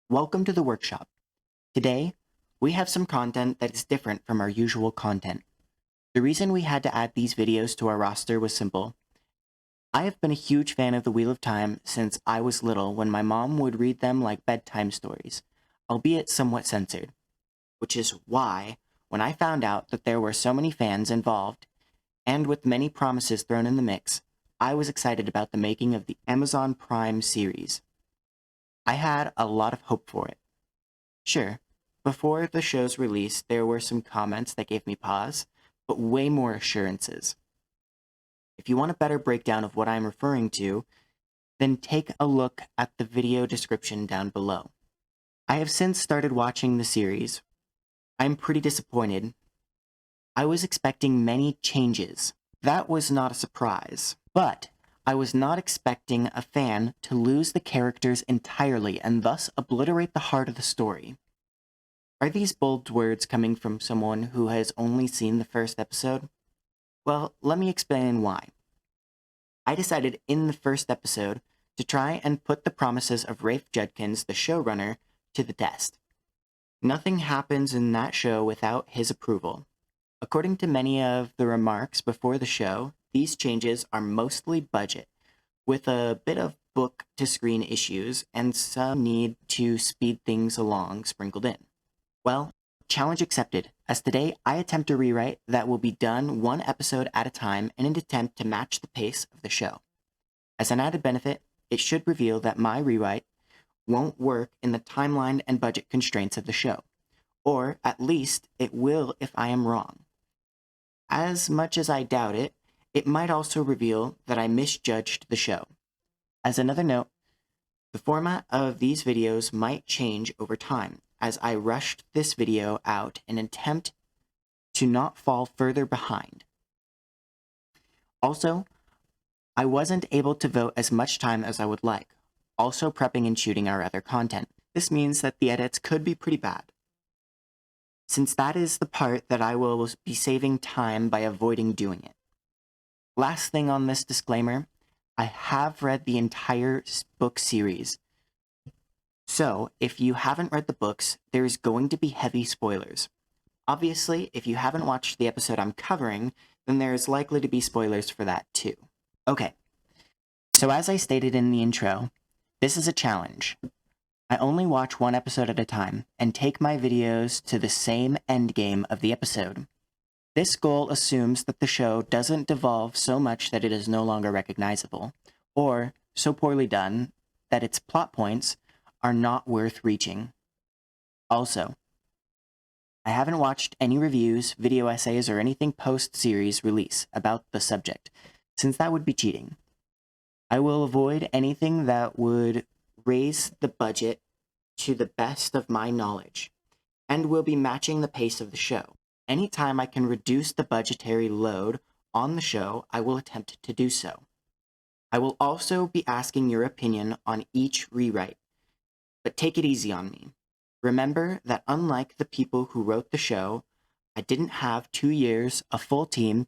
Welcome to the workshop. Today, we have some content that is different from our usual content. The reason we had to add these videos to our roster was simple. I have been a huge fan of the Wheel of Time since I was little when my mom would read them like bedtime stories, albeit somewhat censored. Which is why, when I found out that there were so many fans involved, and with many promises thrown in the mix, I was excited about the making of the Amazon Prime series. I had a lot of hope for it. Sure, before the show's release, there were some comments that gave me pause, but way more assurances. If you want a better breakdown of what I'm referring to, then take a look at the video description down below. I have since started watching the series. I'm pretty disappointed. I was expecting many changes. That was not a surprise, but I was not expecting a fan to lose the characters entirely and thus obliterate the heart of the story. Are these bold words coming from someone who has only seen the first episode? Well, let me explain why. I decided in the first episode to try and put the promises of Rafe Judkins, the showrunner, to the test. Nothing happens in that show without his approval. According to many of the remarks before the show, these changes are mostly budget, with a bit of book-to-screen issues and some need to speed things along sprinkled in. Well, challenge accepted, as today I attempt a rewrite that will be done one episode at a time in an attempt to match the pace of the show. As an added benefit, it should reveal that my rewrite won't work in the timeline and budget constraints of the show, or at least it will if I am wrong. As much as I doubt it, it might also reveal that I misjudged the show. As another note, the format of these videos might change over time, as I rushed this video out in an attempt to not fall further behind. Also, I wasn't able to vote as much time as I would like, also prepping and shooting our other content. This means that the edits could be pretty bad, since that is the part that I will be saving time by avoiding doing it. Last thing on this disclaimer, I have read the entire book series. So, if you haven't read the books, there's going to be heavy spoilers. Obviously, if you haven't watched the episode I'm covering, then there's likely to be spoilers for that too. Okay, so as I stated in the intro, this is a challenge. I only watch one episode at a time, and take my videos to the same endgame of the episode. This goal assumes that the show doesn't devolve so much that it is no longer recognizable, or so poorly done that its plot points are not worth reaching. Also, I haven't watched any reviews, video essays, or anything post-series release about the subject, since that would be cheating. I will avoid anything that would raise the budget to the best of my knowledge, and will be matching the pace of the show. Anytime I can reduce the budgetary load on the show, I will attempt to do so. I will also be asking your opinion on each rewrite, but take it easy on me. Remember that unlike the people who wrote the show, I didn't have 2 years, a full team,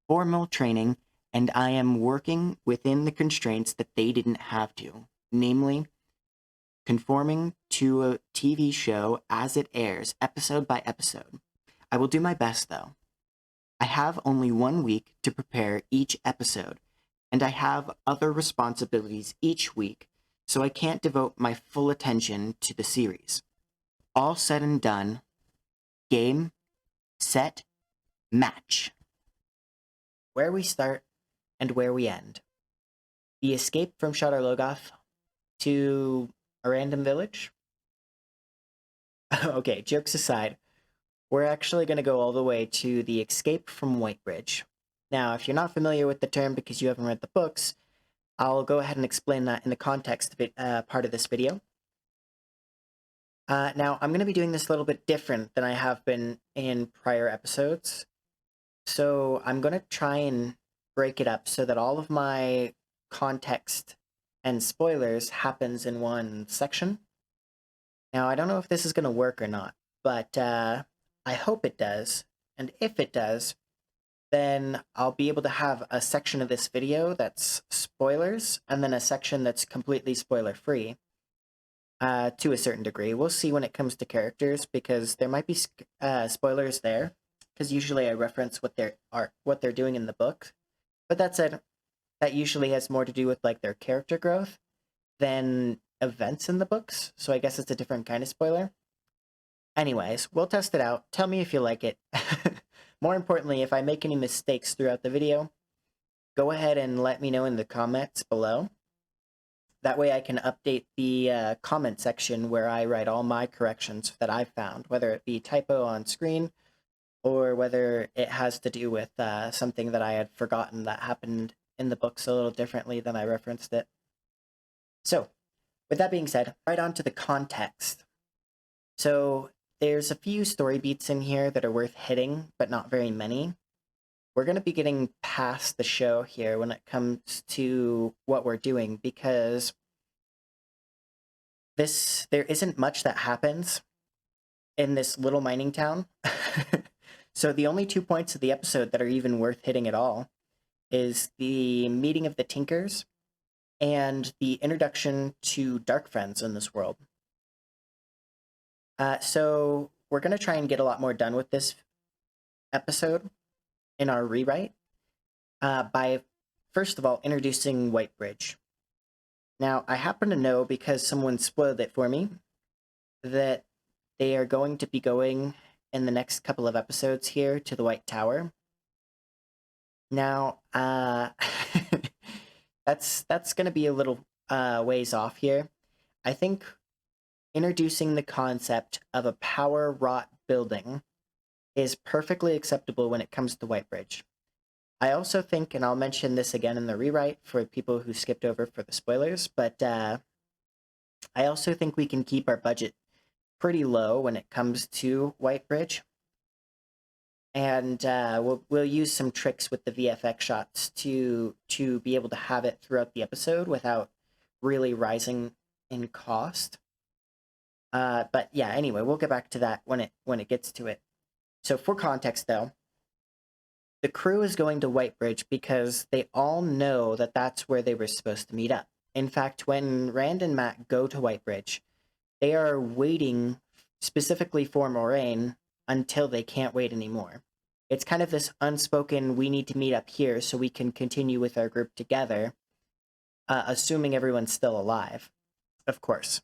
formal training, and I am working within the constraints that they didn't have to, namely, conforming to a TV show as it airs, episode by episode. I will do my best, though. I have only 1 week to prepare each episode, and I have other responsibilities each week, so I can't devote my full attention to the series. All said and done, game, set, match. Where we start and where we end. The escape from Shadar Logoth to a random village? Okay, jokes aside, we're actually going to go all the way to the escape from Whitebridge. Now, if you're not familiar with the term because you haven't read the books, I'll go ahead and explain that in the context part of this video. Now, I'm going to be doing this a little bit different than I have been in prior episodes. So I'm going to try and break it up so that all of my context and spoilers happens in one section. Now, I don't know if this is going to work or not, but I hope it does. And if it does, then I'll be able to have a section of this video that's spoilers, and then a section that's completely spoiler-free. to a certain degree. We'll see when it comes to characters, because there might be spoilers there, because usually I reference what they're doing in the book. But that said, that usually has more to do with like their character growth than events in the books, so I guess it's a different kind of spoiler. Anyways, we'll test it out. Tell me if you like it. More importantly, if I make any mistakes throughout the video, go ahead and let me know in the comments below. That way I can update the comment section where I write all my corrections that I've found, whether it be typo on screen or whether it has to do with something that I had forgotten that happened in the books a little differently than I referenced it. So, with that being said, right on to the context. So, there's a few story beats in here that are worth hitting, but not very many. We're going to be getting past the show here when it comes to what we're doing, because there isn't much that happens in this little mining town. So the only 2 points of the episode that are even worth hitting at all is the meeting of the Tinkers and the introduction to dark friends in this world. So we're going to try and get a lot more done with this episode in our rewrite by, first of all, introducing Whitebridge. Now, I happen to know, because someone spoiled it for me, that they are going to be going in the next couple of episodes here to the White Tower. Now, that's going to be a little ways off here. I think introducing the concept of a power-wrought building is perfectly acceptable when it comes to Whitebridge. I also think, and I'll mention this again in the rewrite for people who skipped over for the spoilers, but I also think we can keep our budget pretty low when it comes to Whitebridge. And we'll use some tricks with the VFX shots to be able to have it throughout the episode without really rising in cost. But yeah, anyway, we'll get back to that when it gets to it. So for context, though, the crew is going to Whitebridge because they all know that that's where they were supposed to meet up. In fact, when Rand and Mat go to Whitebridge, they are waiting specifically for Moraine until they can't wait anymore. It's kind of this unspoken, we need to meet up here so we can continue with our group together, assuming everyone's still alive, of course.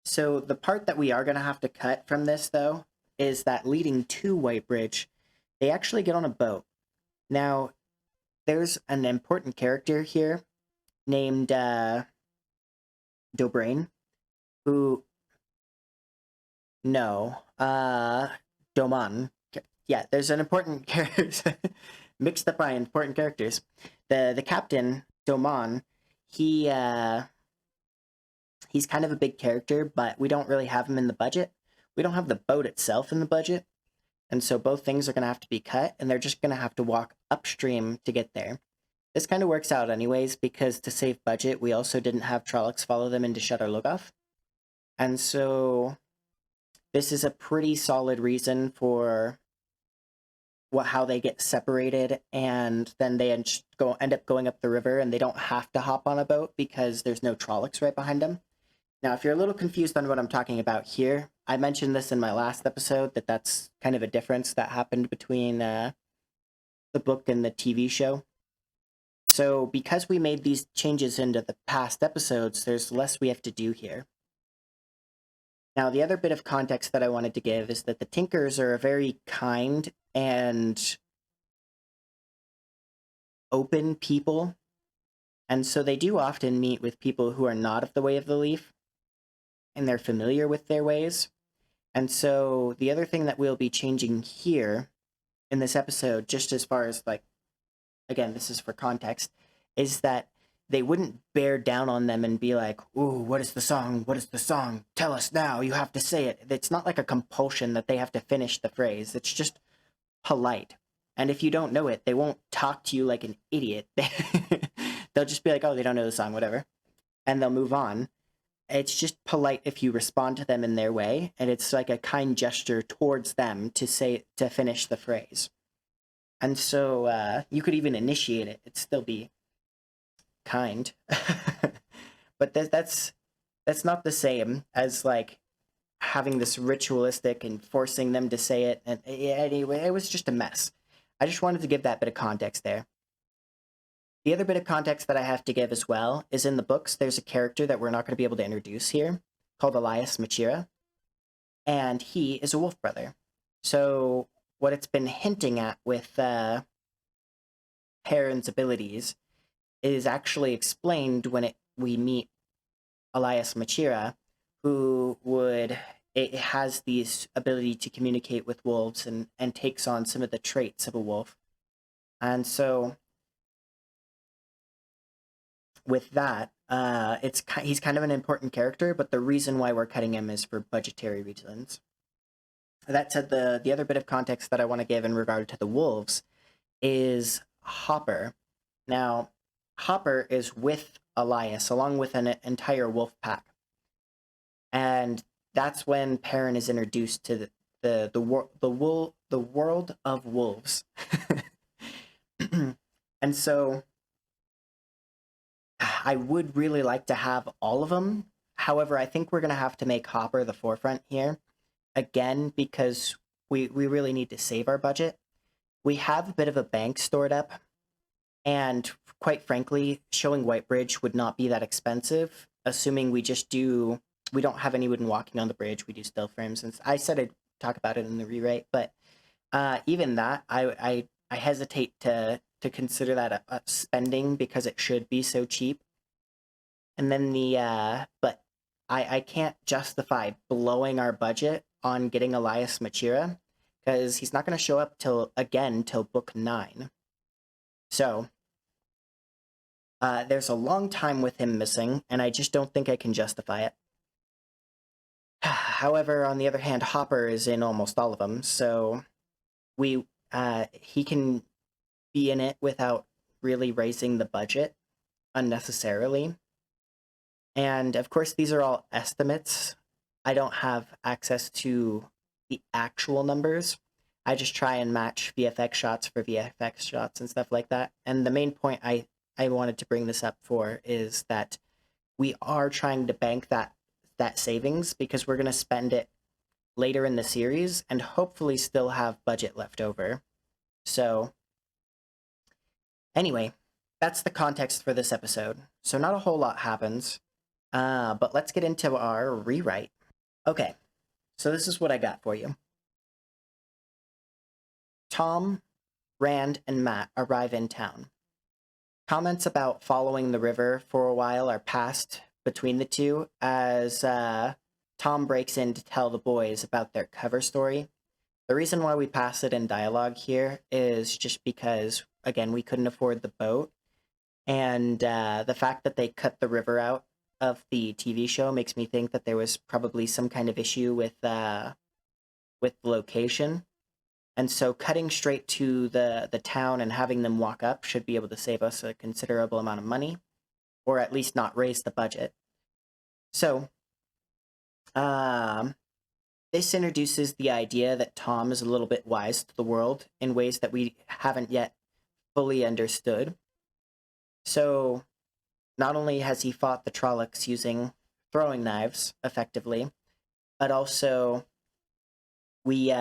So the part that we are going to have to cut from this, though, is that leading to Whitebridge, they actually get on a boat. Now, there's an important character here named Dobrain, who... No, Doman. Yeah, there's an important character mixed up by important characters. The captain, Doman, he's kind of a big character, but we don't really have him in the budget. We don't have the boat itself in the budget, and so both things are going to have to be cut, and they're just going to have to walk upstream to get there. This kind of works out anyways, because to save budget, we also didn't have Trollocs follow them into Shadar Logoth. And so this is a pretty solid reason for how they get separated, and then they end up going up the river, and they don't have to hop on a boat because there's no Trollocs right behind them. Now, if you're a little confused on what I'm talking about here, I mentioned this in my last episode, that's kind of a difference that happened between the book and the TV show. So because we made these changes into the past episodes, there's less we have to do here. Now, the other bit of context that I wanted to give is that the Tinkers are a very kind and open people, and so they do often meet with people who are not of the way of the leaf, and they're familiar with their ways. And so the other thing that we'll be changing here in this episode, just as far as, like, again, this is for context, is that they wouldn't bear down on them and be like, ooh, what is the song? What is the song? Tell us now. You have to say it. It's not like a compulsion that they have to finish the phrase. It's just polite. And if you don't know it, they won't talk to you like an idiot. They'll just be like, oh, they don't know the song, whatever. And they'll move on. It's just polite if you respond to them in their way. And it's like a kind gesture towards them to finish the phrase. And so you could even initiate it. It'd still be kind. But that's That's not the same as like having this ritualistic and forcing them to say it. And anyway, it was just a mess. I just wanted to give that bit of context there. The other bit of context that I have to give as well is in the books, there's a character that we're not going to be able to introduce here called Elias Machira, and he is a wolf brother. So what it's been hinting at with Perrin's abilities is actually explained when we meet Elias Machira, who it has this ability to communicate with wolves and takes on some of the traits of a wolf. And so with that, he's kind of an important character, but the reason why we're cutting him is for budgetary reasons. That said, the other bit of context that I want to give in regard to the wolves is Hopper. Now, Hopper is with Elias, along with an entire wolf pack. And that's when Perrin is introduced to the world of wolves. And so I would really like to have all of them. However, I think we're going to have to make Hopper the forefront here. Again, because we really need to save our budget. We have a bit of a bank stored up. And quite frankly, showing Whitebridge would not be that expensive, assuming we don't have anyone walking on the bridge. We do still frames. And I said I'd talk about it in the rewrite, but even that, I hesitate to consider that a spending because it should be so cheap. And then but I can't justify blowing our budget on getting Elias Machira because he's not going to show up till book 9. So there's a long time with him missing, and I just don't think I can justify it. However, on the other hand, Hopper is in almost all of them, so he can be in it without really raising the budget unnecessarily. And of course, these are all estimates. I don't have access to the actual numbers. I just try and match VFX shots for VFX shots and stuff like that. And the main point I wanted to bring this up for is that we are trying to bank that savings because we're going to spend it later in the series and hopefully still have budget left over. So anyway, that's the context for this episode. So not a whole lot happens, but let's get into our rewrite. Okay, so this is what I got for you. Thom, Rand, and Mat arrive in town. Comments about following the river for a while are passed between the two as Thom breaks in to tell the boys about their cover story. The reason why we pass it in dialogue here is just because, again, we couldn't afford the boat. And the fact that they cut the river out of the TV show makes me think that there was probably some kind of issue with the location. And so cutting straight to the town and having them walk up should be able to save us a considerable amount of money, or at least not raise the budget. So, this introduces the idea that Thom is a little bit wise to the world in ways that we haven't yet fully understood. So, not only has he fought the Trollocs using throwing knives effectively, but also we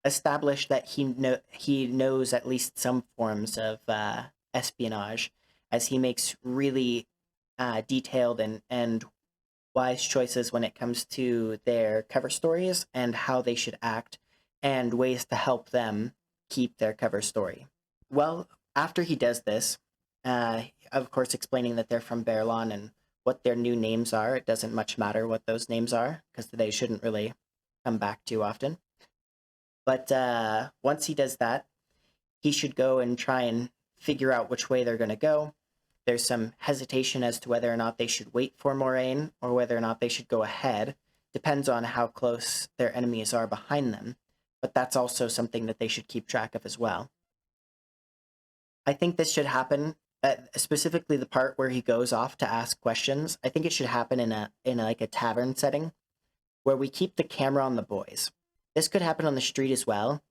established that he knows at least some forms of espionage, as he makes really detailed and wise choices when it comes to their cover stories and how they should act and ways to help them keep their cover story. Well, after he does this, of course explaining that they're from Baerlon and what their new names are, it doesn't much matter what those names are because they shouldn't really come back too often. But once he does that, he should go and try and figure out which way they're going to go. There's some hesitation as to whether or not they should wait for Moraine or whether or not they should go ahead. Depends on how close their enemies are behind them. But that's also something that they should keep track of as well. I think this should happen, specifically the part where he goes off to ask questions. I think it should happen in a tavern setting where we keep the camera on the boys. This could happen on the street as well.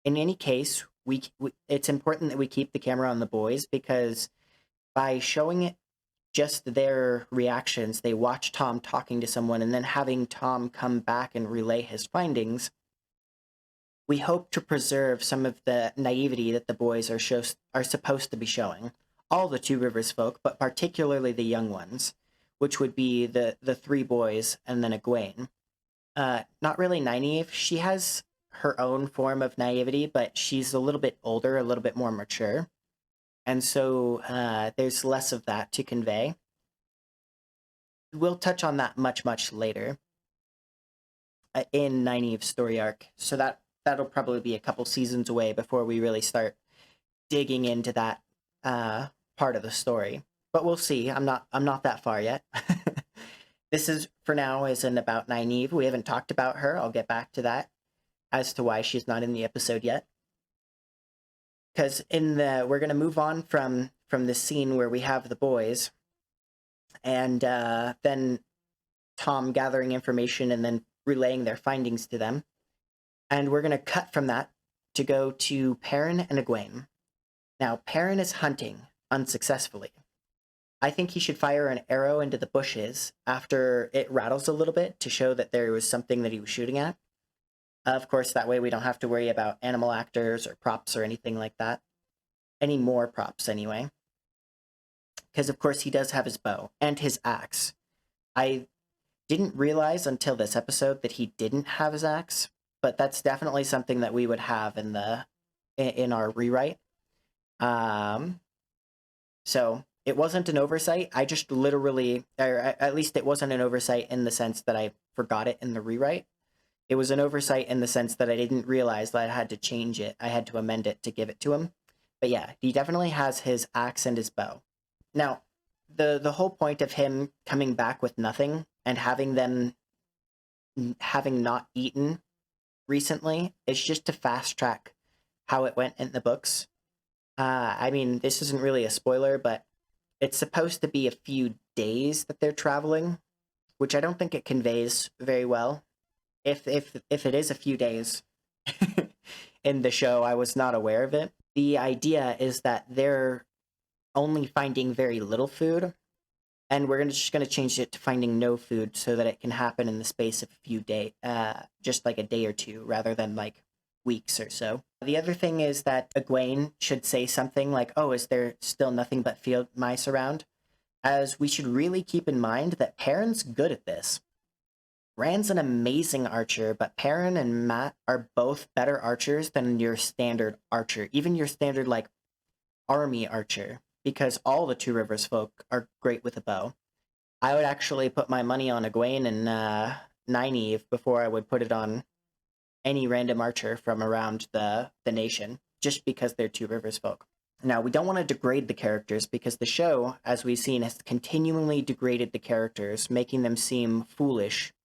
In any case, it's important that we keep the camera on the boys because by showing just their reactions, they watch Thom talking to someone and then having Thom come back and relay his findings, we hope to preserve some of the naivety that the boys are supposed to be showing. All the Two Rivers folk, but particularly the young ones, which would be the three boys and then Egwene. Not really Nynaeve. She has her own form of naivety, but she's a little bit older, a little bit more mature. And so there's less of that to convey. We'll touch on that much, much later in Nynaeve's story arc. So that'll probably be a couple seasons away before we really start digging into that part of the story. But we'll see. I'm not that far yet. This is, for now, isn't about Nynaeve. We haven't talked about her. I'll get back to that as to why she's not in the episode yet. Because we're going to move on from the scene where we have the boys and then Thom gathering information and then relaying their findings to them. And we're going to cut from that to go to Perrin and Egwene. Now, Perrin is hunting unsuccessfully. I think he should fire an arrow into the bushes after it rattles a little bit to show that there was something that he was shooting at. Of course, that way we don't have to worry about animal actors or props or anything like that. Any more props, anyway. Because, of course, he does have his bow and his axe. I didn't realize until this episode that he didn't have his axe, but that's definitely something that we would have in our rewrite. So it wasn't an oversight. I just literally, or at least it wasn't an oversight in the sense that I forgot it in the rewrite. It was an oversight in the sense that I didn't realize that I had to change it. I had to amend it to give it to him. But yeah, he definitely has his axe and his bow. Now, the whole point of him coming back with nothing and having not eaten recently is just to fast track how it went in the books. I mean, this isn't really a spoiler, but it's supposed to be a few days that they're traveling, which I don't think it conveys very well. If it is a few days in the show, I was not aware of it. The idea is that they're only finding very little food, and we're just going to change it to finding no food so that it can happen in the space of a few days, just like a day or two, rather than like weeks or so. The other thing is that Egwene should say something like, "Oh, is there still nothing but field mice around?" As we should really keep in mind that Perrin's good at this. Rand's an amazing archer, but Perrin and Matt are both better archers than your standard archer, even your standard, like, army archer, because all the Two Rivers folk are great with a bow. I would actually put my money on Egwene and Nynaeve before I would put it on any random archer from around the nation, just because they're Two Rivers folk. Now, we don't want to degrade the characters, because the show, as we've seen, has continually degraded the characters, making them seem foolish,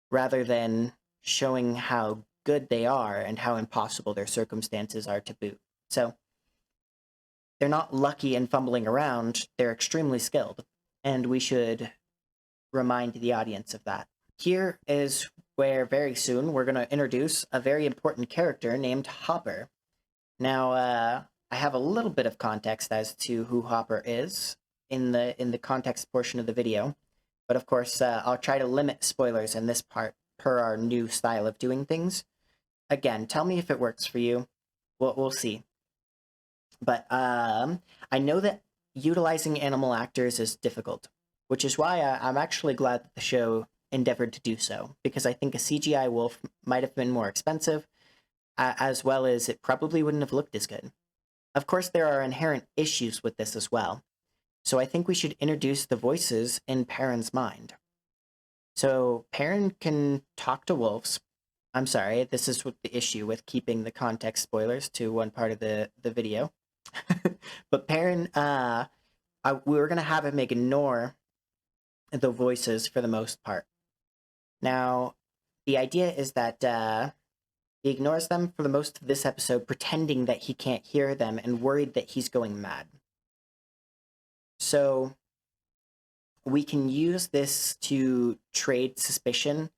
rather than showing how good they are and how impossible their circumstances are to boot. So, they're not lucky and fumbling around, they're extremely skilled, and we should remind the audience of that. Here is where, very soon, we're going to introduce a very important character named Hopper. Now, I have a little bit of context as to who Hopper is in the context portion of the video. But of course, I'll try to limit spoilers in this part per our new style of doing things. Again, tell me if it works for you. We'll see. But I know that utilizing animal actors is difficult, which is why I'm actually glad that the show endeavored to do so, because I think a CGI wolf might have been more expensive, as well as it probably wouldn't have looked as good. Of course, there are inherent issues with this as well. So I think we should introduce the voices in Perrin's mind. So Perrin can talk to wolves. I'm sorry, this is what the issue with keeping the context spoilers to one part of the video. But Perrin, we were going to have him ignore the voices for the most part. Now, the idea is that he ignores them for the most of this episode, pretending that he can't hear them and worried that he's going mad. So we can use this to trade suspicion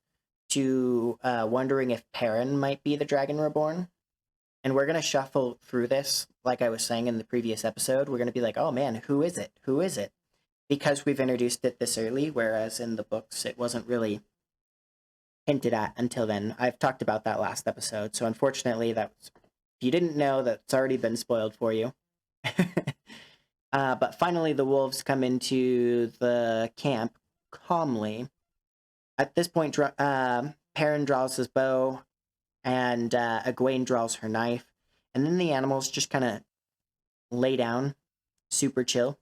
to wondering if Perrin might be the Dragon Reborn. And we're going to shuffle through this, like I was saying in the previous episode. We're going to be like, oh man, who is it? Who is it? because we've introduced it this early, whereas in the books it wasn't really hinted at until then. I've talked about that last episode, so unfortunately, if you didn't know, that's already been spoiled for you. But finally, the wolves come into the camp calmly. At this point, Perrin draws his bow, and Egwene draws her knife, and then the animals just kind of lay down, super chill.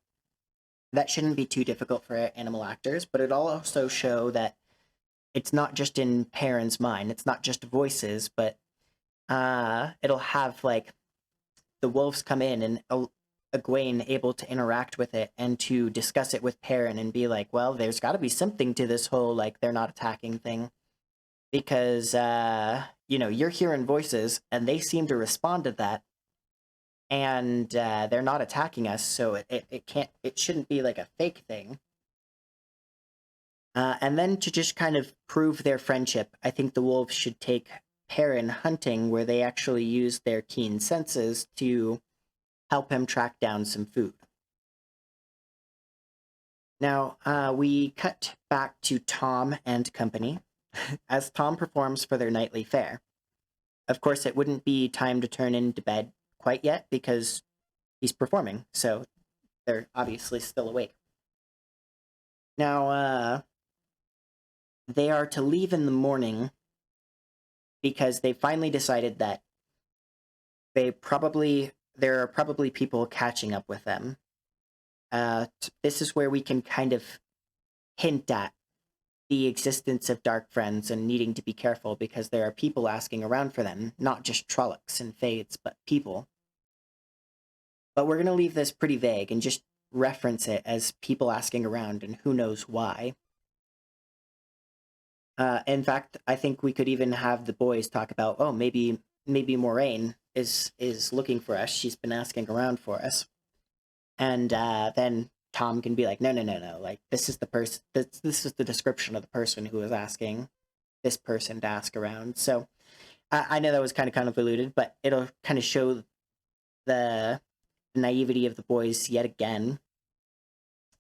That shouldn't be too difficult for animal actors, but it'll also show that it's not just in Perrin's mind. It's not just voices, but it'll have like the wolves come in and Egwene able to interact with it and to discuss it with Perrin and be like, well, there's got to be something to this whole like they're not attacking thing, because you're hearing voices and they seem to respond to that, and they're not attacking us, so it shouldn't be like a fake thing. And then to just kind of prove their friendship, I think the wolves should take Perrin hunting, where they actually use their keen senses to help him track down some food. Now, we cut back to Thom and company, as Thom performs for their nightly fare. Of course, it wouldn't be time to turn into bed quite yet, because he's performing, so they're obviously still awake. Now, they are to leave in the morning because they finally decided that there are probably people catching up with them. This is where we can kind of hint at the existence of dark friends and needing to be careful, because there are people asking around for them, not just Trollocs and Fades, but people. But we're going to leave this pretty vague and just reference it as people asking around, and who knows why. In fact, I think we could even have the boys talk about, oh, maybe Moraine is looking for us. She's been asking around for us. And then Thom can be like, no. Like, this is the person. This is the description of the person who is asking this person to ask around. So I know that was kind of convoluted, but it'll kind of show the naivety of the boys yet again,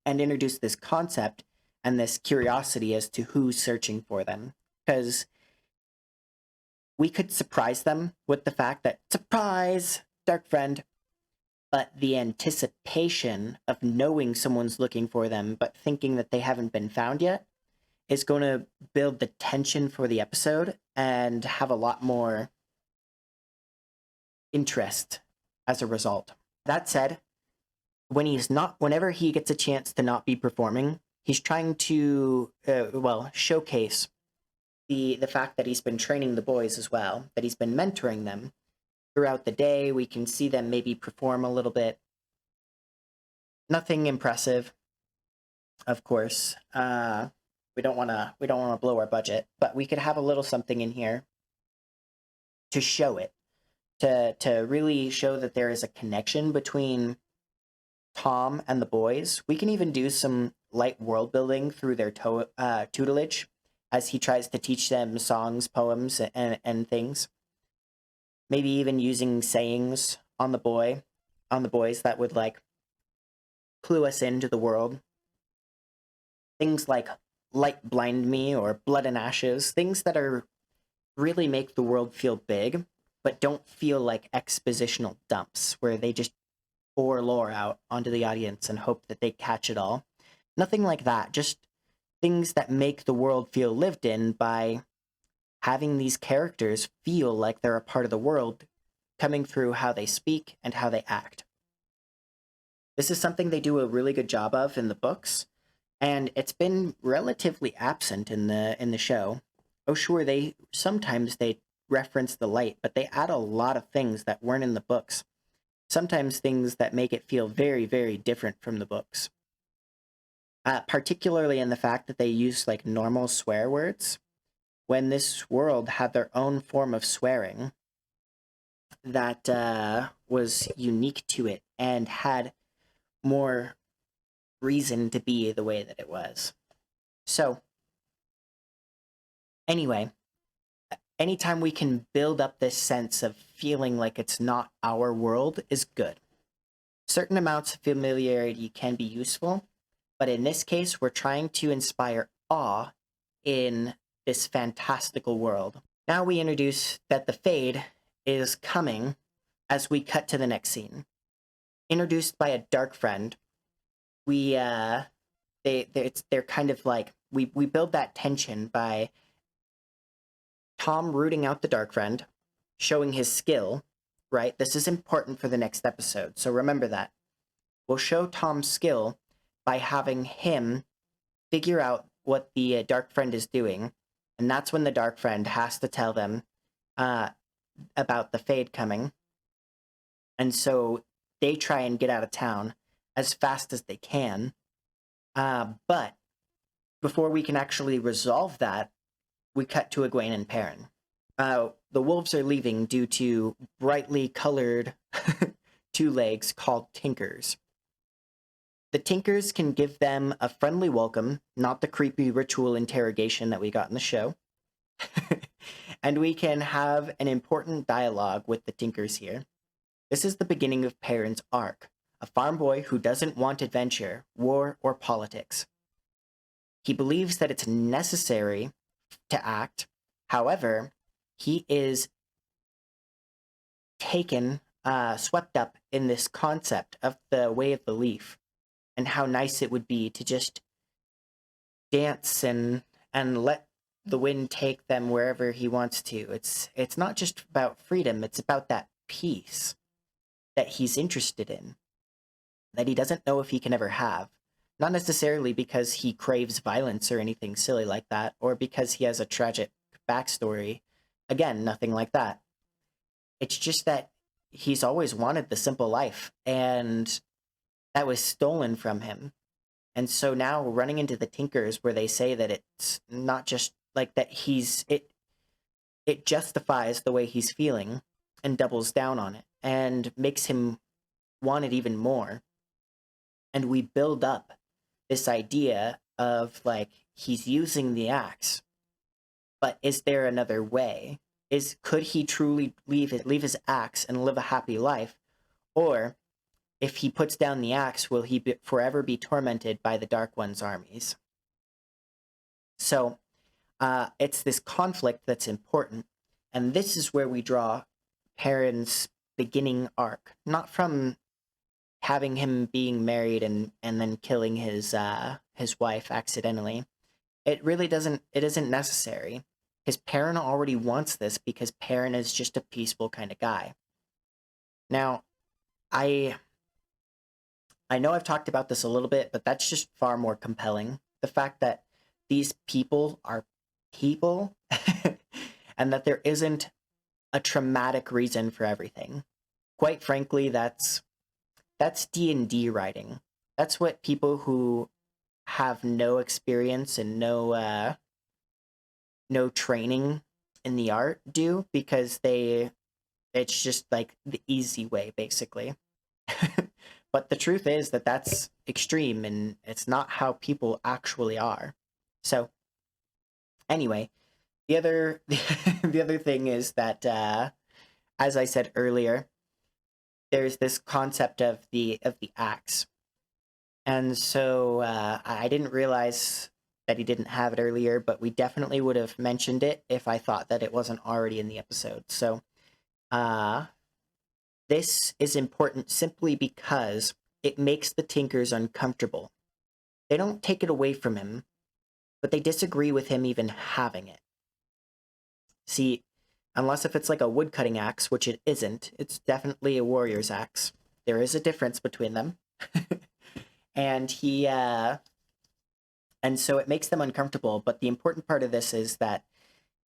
and introduce this concept and this curiosity as to who's searching for them. Because we could surprise them with the fact that, surprise, dark friend, but the anticipation of knowing someone's looking for them but thinking that they haven't been found yet is going to build the tension for the episode and have a lot more interest as a result. That said, whenever he gets a chance to not be performing, he's trying to, showcase the fact that he's been training the boys as well, that he's been mentoring them throughout the day. We can see them maybe perform a little bit. Nothing impressive, of course. We don't want to blow our budget, but we could have a little something in here to show it, to really show that there is a connection between Thom and the boys. We can even do some light world building through their tutelage, as he tries to teach them songs, poems, and things. Maybe even using sayings on the boys that would like clue us into the world. Things like light blind me or blood and ashes, things that are really make the world feel big, but don't feel like expositional dumps where they just pour lore out onto the audience and hope that they catch it all. Nothing like that, just things that make the world feel lived in by having these characters feel like they're a part of the world, coming through how they speak and how they act. This is something they do a really good job of in the books, and it's been relatively absent in the show. Oh, sure, sometimes they reference the light, but they add a lot of things that weren't in the books. Sometimes things that make it feel very, very different from the books. Particularly in the fact that they use like normal swear words, when this world had their own form of swearing that was unique to it and had more reason to be the way that it was. So, anyway, anytime we can build up this sense of feeling like it's not our world is good. Certain amounts of familiarity can be useful, but in this case, we're trying to inspire awe in this fantastical world. Now we introduce that the Fade is coming as we cut to the next scene. Introduced by a dark friend, they're kind of like, we build that tension by Thom rooting out the dark friend, showing his skill, right? This is important for the next episode, so remember that. We'll show Thom's skill by having him figure out what the dark friend is doing, and that's when the dark friend has to tell them about the Fade coming. And so they try and get out of town as fast as they can. But before we can actually resolve that, we cut to Egwene and Perrin. The wolves are leaving due to brightly colored two legs called Tinkers. The Tinkers can give them a friendly welcome, not the creepy ritual interrogation that we got in the show. And we can have an important dialogue with the Tinkers here. This is the beginning of Perrin's arc, a farm boy who doesn't want adventure, war, or politics. He believes that it's necessary to act. However, he is swept up in this concept of the way of the leaf and how nice it would be to just dance and let the wind take them wherever he wants to. It's not just about freedom, it's about that peace that he's interested in, that he doesn't know if he can ever have. Not necessarily because he craves violence or anything silly like that, or because he has a tragic backstory. Again, nothing like that. It's just that he's always wanted the simple life, and that was stolen from him. And so now running into the Tinkers where they say that it's not just like that it justifies the way he's feeling and doubles down on it and makes him want it even more. And we build up this idea of like, he's using the axe, but is there another way? Could he truly leave his axe and live a happy life? Or if he puts down the axe, will he forever be tormented by the Dark One's armies? So it's this conflict that's important, and this is where we draw Perrin's beginning arc, not from having him being married and then killing his wife accidentally. It isn't necessary, because Perrin already wants this, because Perrin is just a peaceful kind of guy. Now, I know I've talked about this a little bit, but that's just far more compelling. The fact that these people are people and that there isn't a traumatic reason for everything. Quite frankly, that's D&D writing. That's what people who have no experience and no training in the art do, because it's just like the easy way, basically. But the truth is that that's extreme, and it's not how people actually are. So, anyway, the other thing is that, as I said earlier, there's this concept of the axe, and so I didn't realize that he didn't have it earlier, but we definitely would have mentioned it if I thought that it wasn't already in the episode. So, this is important simply because it makes the Tinkers uncomfortable. They don't take it away from him, but they disagree with him even having it. See, unless if it's like a woodcutting axe, which it isn't, it's definitely a warrior's axe. There is a difference between them. And and so it makes them uncomfortable, but the important part of this is that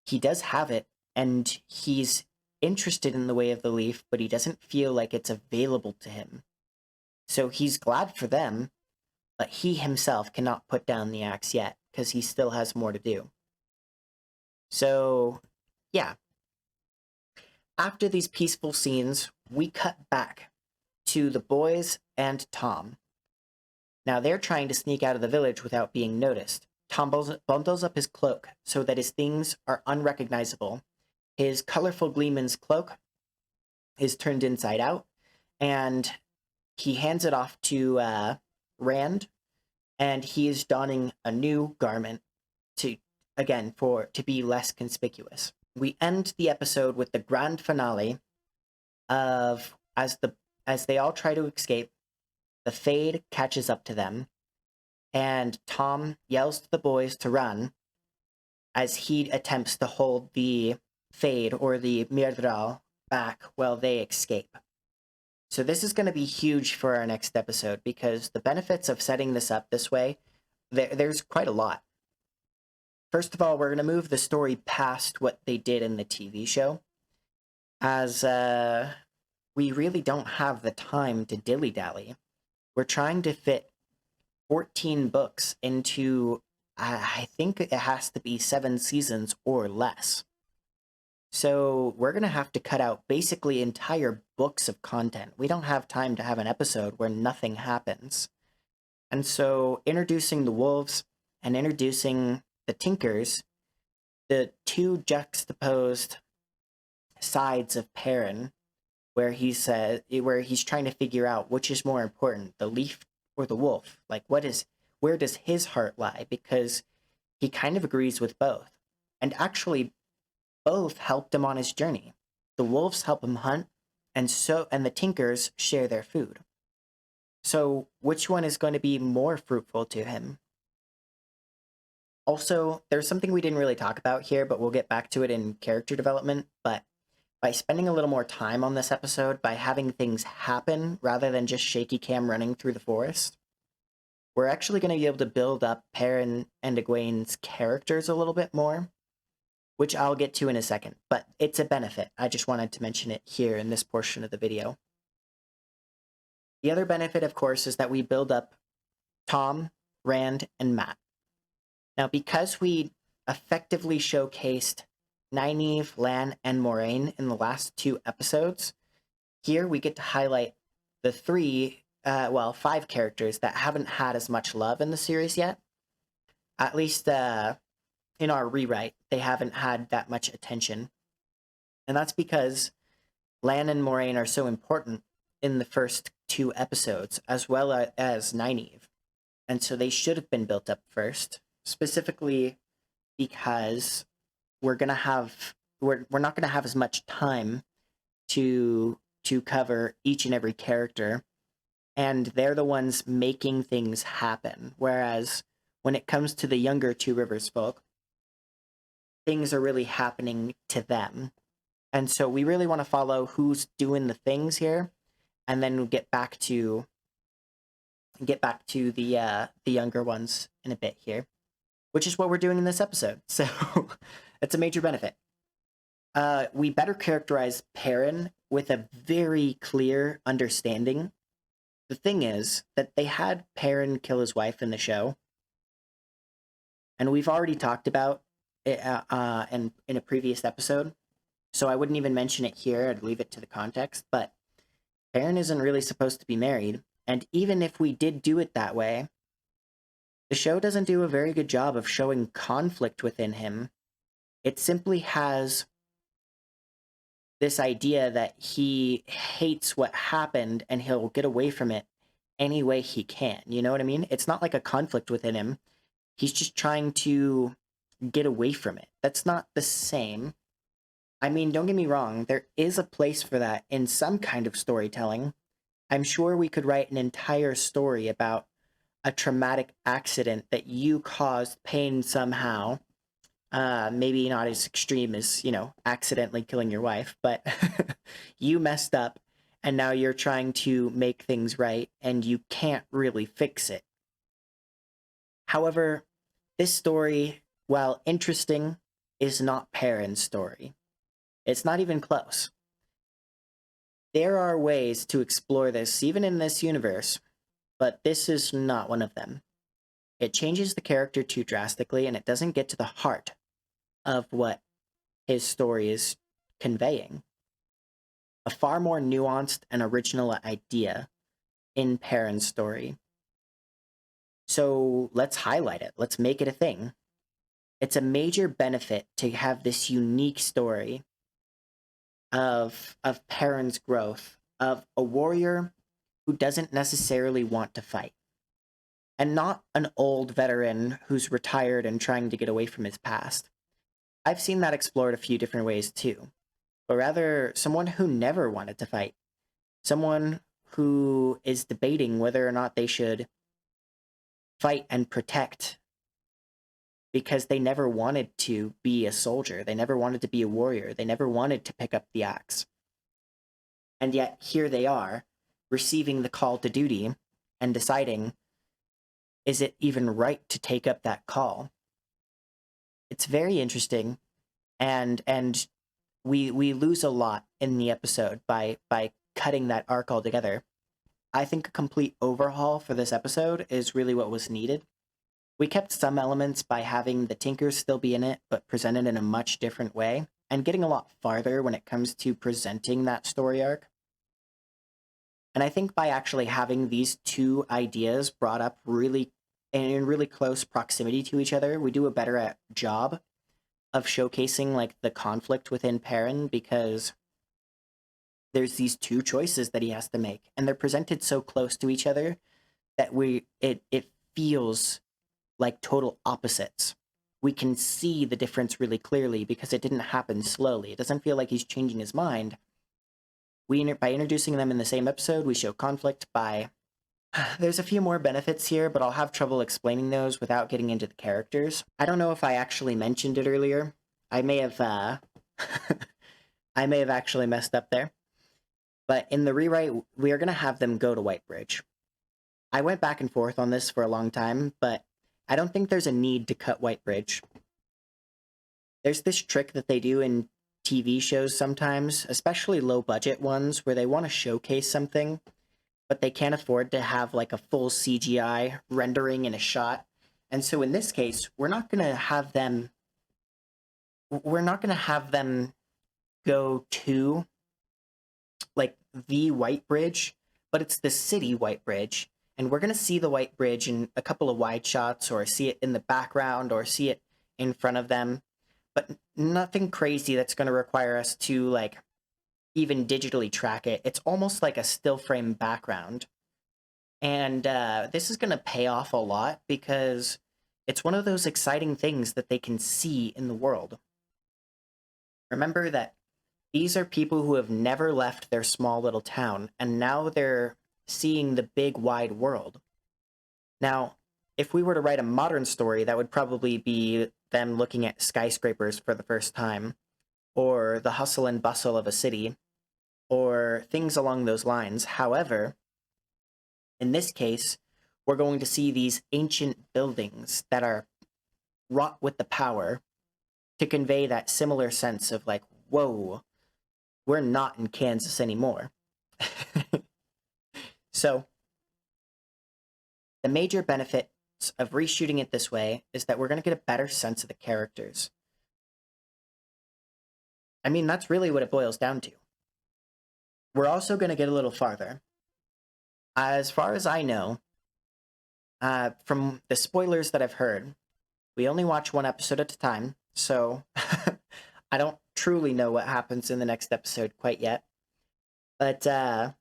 he does have it, and he's interested in the way of the leaf, but he doesn't feel like it's available to him. So he's glad for them, but he himself cannot put down the axe yet, because he still has more to do. So, yeah. After these peaceful scenes, we cut back to the boys and Thom. Now they're trying to sneak out of the village without being noticed. Thom bundles up his cloak so that his things are unrecognizable. His colorful gleeman's cloak is turned inside out, and he hands it off to Rand, and he is donning a new garment to to be less conspicuous. We end the episode with the grand finale of as they all try to escape, the Fade catches up to them, and Thom yells to the boys to run as he attempts to hold the Fade or the Myrddraal back while they escape. So this is going to be huge for our next episode because the benefits of setting this up this way, there's quite a lot. First of all, we're going to move the story past what they did in the TV show, as we really don't have the time to dilly-dally. We're trying to fit 14 books into, I think it has to be 7 seasons or less. So we're going to have to cut out basically entire books of content. We don't have time to have an episode where nothing happens. And so introducing the wolves and introducing the Tinkers, the two juxtaposed sides of Perrin, where he's trying to figure out which is more important, the leaf or the wolf. Like, where does his heart lie? Because he kind of agrees with both. And actually, both helped him on his journey. The wolves help him hunt, and the Tinkers share their food. So, which one is going to be more fruitful to him? Also, there's something we didn't really talk about here, but we'll get back to it in character development. But by spending a little more time on this episode, by having things happen rather than just shaky cam running through the forest, we're actually going to be able to build up Perrin and Egwene's characters a little bit more, which I'll get to in a second, but it's a benefit. I just wanted to mention it here in this portion of the video. The other benefit, of course, is that we build up Thom, Rand, and Mat. Now, because we effectively showcased Nynaeve, Lan, and Moraine in the last 2 episodes, here we get to highlight the 5 characters that haven't had as much love in the series yet. At least in our rewrite, they haven't had that much attention. And that's because Lan and Moraine are so important in the first 2 episodes, as well as Nynaeve. And so they should have been built up first, specifically because we're not going to have as much time to cover each and every character, and they're the ones making things happen. Whereas when it comes to the younger Two Rivers folk, things are really happening to them. And so we really want to follow who's doing the things here, and then we'll get back to the younger ones in a bit here, which is what we're doing in this episode. So it's a major benefit. We better characterize Perrin with a very clear understanding. The thing is that they had Perrin kill his wife in the show, and we've already talked about it in a previous episode, so I wouldn't even mention it here. I'd leave it to the context, but Perrin isn't really supposed to be married, and even if we did do it that way, the show doesn't do a very good job of showing conflict within him. It simply has this idea that he hates what happened and he'll get away from it any way he can. You know what I mean? It's not like a conflict within him. He's just trying to get away from it. That's not the same. I mean, don't get me wrong, there is a place for that in some kind of storytelling. I'm sure we could write an entire story about a traumatic accident that you caused pain somehow. Maybe not as extreme as, accidentally killing your wife, but you messed up and now you're trying to make things right and you can't really fix it. However, this story, while interesting, is not Perrin's story. It's not even close. There are ways to explore this, even in this universe, but this is not one of them. It changes the character too drastically, and it doesn't get to the heart of what his story is conveying. A far more nuanced and original idea in Perrin's story. So let's highlight it. Let's make it a thing. It's a major benefit to have this unique story of Perrin's growth, of a warrior who doesn't necessarily want to fight. and not an old veteran who's retired and trying to get away from his past. I've seen that explored a few different ways too, but rather someone who never wanted to fight, someone who is debating whether or not they should fight and protect because they never wanted to be a soldier, they never wanted to be a warrior, they never wanted to pick up the axe. And yet here they are, receiving the call to duty and deciding, is it even right to take up that call? It's very interesting, and we lose a lot in the episode by cutting that arc altogether. I think a complete overhaul for this episode is really what was needed. We kept some elements by having the Tinkers still be in it, but presented in a much different way, and getting a lot farther when it comes to presenting that story arc. And I think by actually having these two ideas brought up really in really close proximity to each other, we do a better job of showcasing like the conflict within Perrin, because there's these two choices that he has to make, and they're presented so close to each other that it feels like total opposites. We can see the difference really clearly because it didn't happen slowly. It doesn't feel like he's changing his mind. By introducing them in the same episode, we show conflict by... There's a few more benefits here, but I'll have trouble explaining those without getting into the characters. I don't know if I actually mentioned it earlier. I may have, I may have actually messed up there. But in the rewrite, we are going to have them go to Whitebridge. I went back and forth on this for a long time, but I don't think there's a need to cut Whitebridge. There's this trick that they do in TV shows sometimes, especially low-budget ones, where they want to showcase something, but they can't afford to have like a full CGI rendering in a shot. And so in this case, we're not going to have them go to like the White Bridge, but it's the city White Bridge. And we're going to see the White Bridge in a couple of wide shots, or see it in the background, or see it in front of them. But nothing crazy that's going to require us to like even digitally track it. It's almost like a still frame background. And this is going to pay off a lot because it's one of those exciting things that they can see in the world. Remember that these are people who have never left their small little town, and now they're seeing the big wide world. Now, if we were to write a modern story, that would probably be them looking at skyscrapers for the first time, or the hustle and bustle of a city, or things along those lines. However, in this case, we're going to see these ancient buildings that are wrought with the power to convey that similar sense of like, whoa, we're not in Kansas anymore. So, the major benefits of reshooting it this way is that we're going to get a better sense of the characters. I mean, that's really what it boils down to. We're also going to get a little farther. As far as I know, from the spoilers that I've heard, we only watch one episode at a time, so I don't truly know what happens in the next episode quite yet. But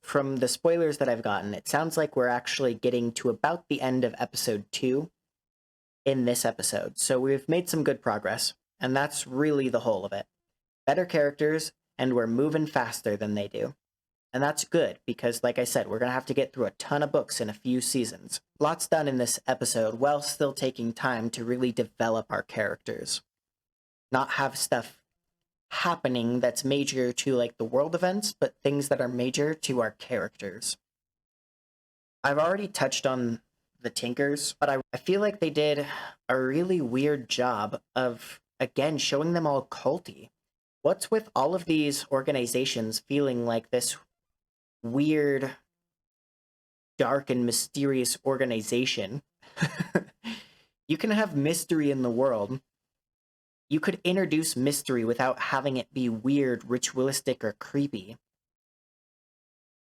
from the spoilers that I've gotten, it sounds like we're actually getting to about the end of episode 2 in this episode. So we've made some good progress, and that's really the whole of it. Better characters, and we're moving faster than they do. And that's good, because like I said, we're going to have to get through a ton of books in a few seasons. Lots done in this episode, while still taking time to really develop our characters. Not have stuff happening that's major to like the world events, but things that are major to our characters. I've already touched on the Tinkers, but I feel like they did a really weird job of, again, showing them all culty. What's with all of these organizations feeling like this weird, dark, and mysterious organization? You can have mystery in the world. You could introduce mystery without having it be weird, ritualistic, or creepy.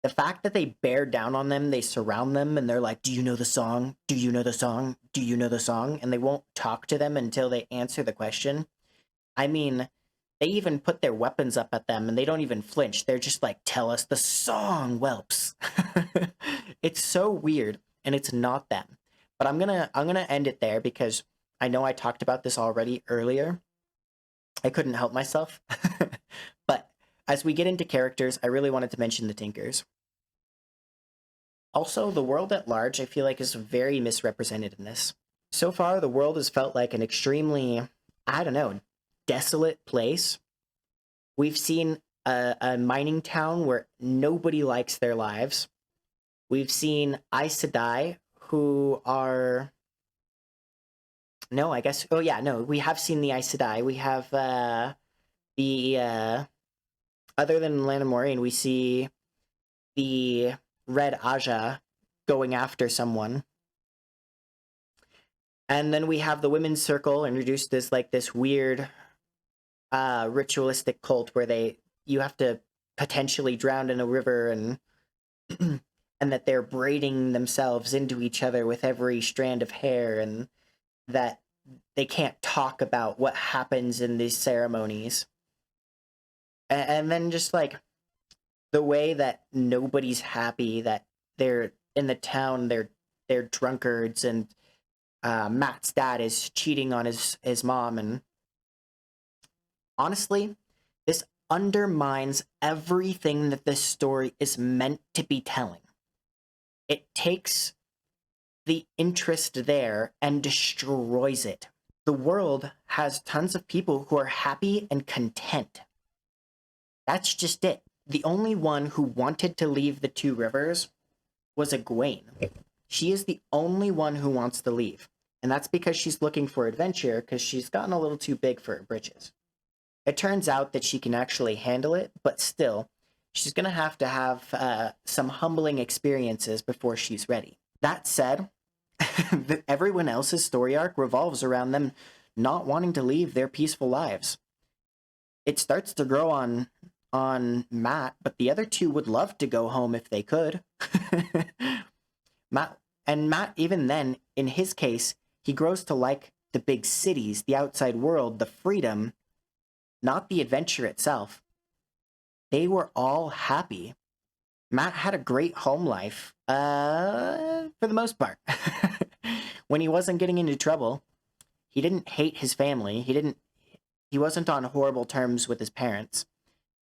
The fact that they bear down on them, they surround them, and they're like, do you know the song? Do you know the song? Do you know the song? And they won't talk to them until they answer the question. I mean, they even put their weapons up at them, and they don't even flinch. They're just like, tell us the song, whelps. It's so weird. and it's not them. But I'm gonna end it there because I know I talked about this already earlier. I couldn't help myself. But as we get into characters, I really wanted to mention the Tinkers. Also, the world at large, I feel like, is very misrepresented in this. So far, the world has felt like an extremely, I don't know, desolate place. We've seen a mining town where nobody likes their lives. We've seen Aes Sedai, who are... No, I guess... Oh, yeah, no, we have seen the Aes Sedai. We have the... Other than Land of Moraine, we see the Red Aja going after someone. And then we have the Women's Circle introduced as like this weird ritualistic cult where you have to potentially drown in a river and and that they're braiding themselves into each other with every strand of hair, and that they can't talk about what happens in these ceremonies. And then just like the way that nobody's happy, that they're in the town, they're drunkards, and Matt's dad is cheating on his mom, and honestly, this undermines everything that this story is meant to be telling. It takes the interest there and destroys it. The world has tons of people who are happy and content. That's just it. The only one who wanted to leave the Two Rivers was Egwene. She is the only one who wants to leave. And that's because she's looking for adventure, because she's gotten a little too big for her britches. It turns out that she can actually handle it, but still, she's going to have some humbling experiences before she's ready. That said, everyone else's story arc revolves around them not wanting to leave their peaceful lives. It starts to grow on Matt, but the other two would love to go home if they could. Matt, even then, in his case, he grows to like the big cities, the outside world, the freedom, not the adventure itself. They were all happy. Matt had a great home life, for the most part. When he wasn't getting into trouble, he didn't hate his family. He wasn't on horrible terms with his parents.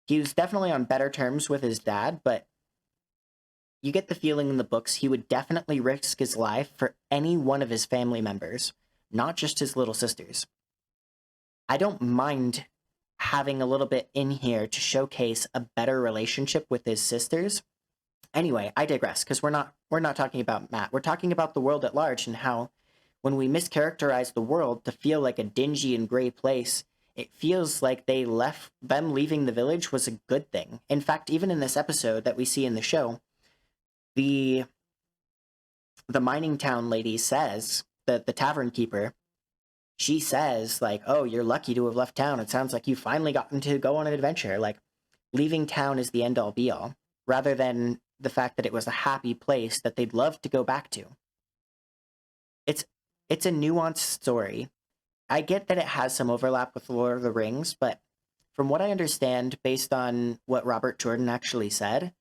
He was definitely on better terms with his dad, but you get the feeling in the books he would definitely risk his life for any one of his family members, not just his little sisters. I don't mind having a little bit in here to showcase a better relationship with his sisters. Anyway, I digress, because we're not talking about Matt. We're talking about the world at large, and how when we mischaracterize the world to feel like a dingy and gray place, it feels like them leaving the village was a good thing. In fact, even in this episode that we see in the show, the mining town lady says, the tavern keeper, she says, like, oh, you're lucky to have left town. It sounds like you've finally gotten to go on an adventure. Like, leaving town is the end-all be-all, rather than the fact that it was a happy place that they'd love to go back to. It's a nuanced story. I get that it has some overlap with Lord of the Rings, but from what I understand, based on what Robert Jordan actually said,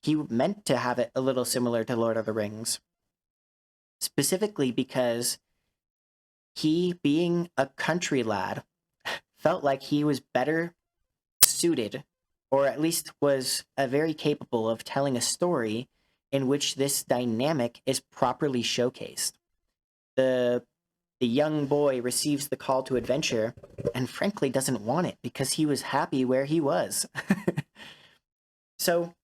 he meant to have it a little similar to Lord of the Rings. Specifically because he, being a country lad, felt like he was better suited, or at least was very capable of telling a story in which this dynamic is properly showcased. The young boy receives the call to adventure and frankly doesn't want it because he was happy where he was. So,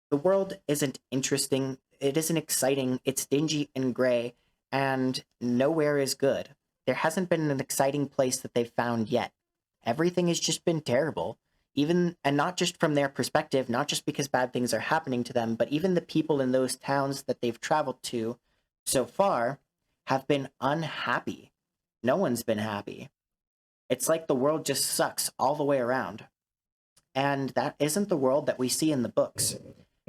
the world isn't interesting, it isn't exciting, it's dingy and gray, and nowhere is good. There hasn't been an exciting place that they've found yet. Everything has just been terrible. And not just from their perspective, not just because bad things are happening to them, but even the people in those towns that they've traveled to so far have been unhappy. No one's been happy. It's like the world just sucks all the way around. And that isn't the world that we see in the books.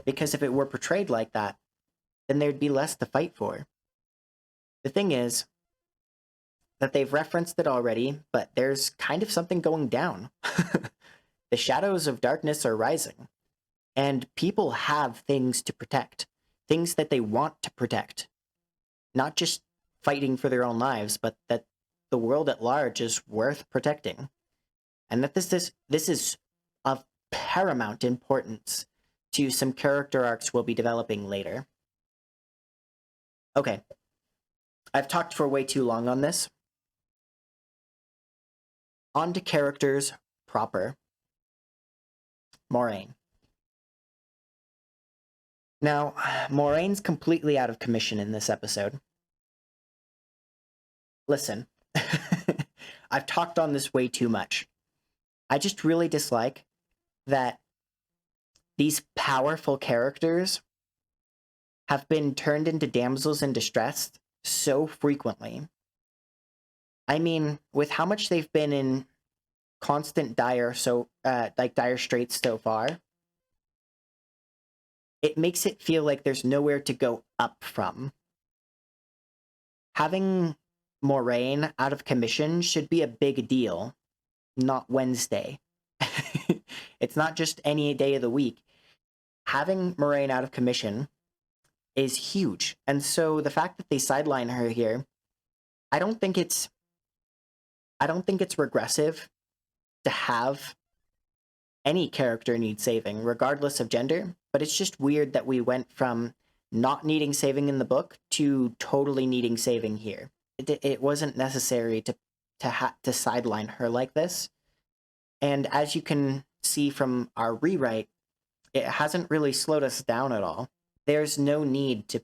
Because if it were portrayed like that, then there'd be less to fight for. The thing is that they've referenced it already, but there's kind of something going down. The shadows of darkness are rising, and people have things to protect. things that they want to protect. Not just fighting for their own lives, but that the world at large is worth protecting. And that this is of paramount importance to some character arcs we'll be developing later. Okay, I've talked for way too long on this. On to characters proper. Moraine. Now, Moraine's completely out of commission in this episode. Listen, I've talked on this way too much. I just really dislike that these powerful characters have been turned into damsels in distress so frequently. I mean, with how much they've been in constant dire straits so far, it makes it feel like there's nowhere to go up from. Having Moraine out of commission should be a big deal, not Wednesday. It's not just any day of the week. Having Moraine out of commission is huge. And so the fact that they sideline her here, I don't think it's regressive to have any character need saving, regardless of gender, but it's just weird that we went from not needing saving in the book to totally needing saving here. It wasn't necessary to sideline her like this. And as you can see from our rewrite, it hasn't really slowed us down at all. There's no need to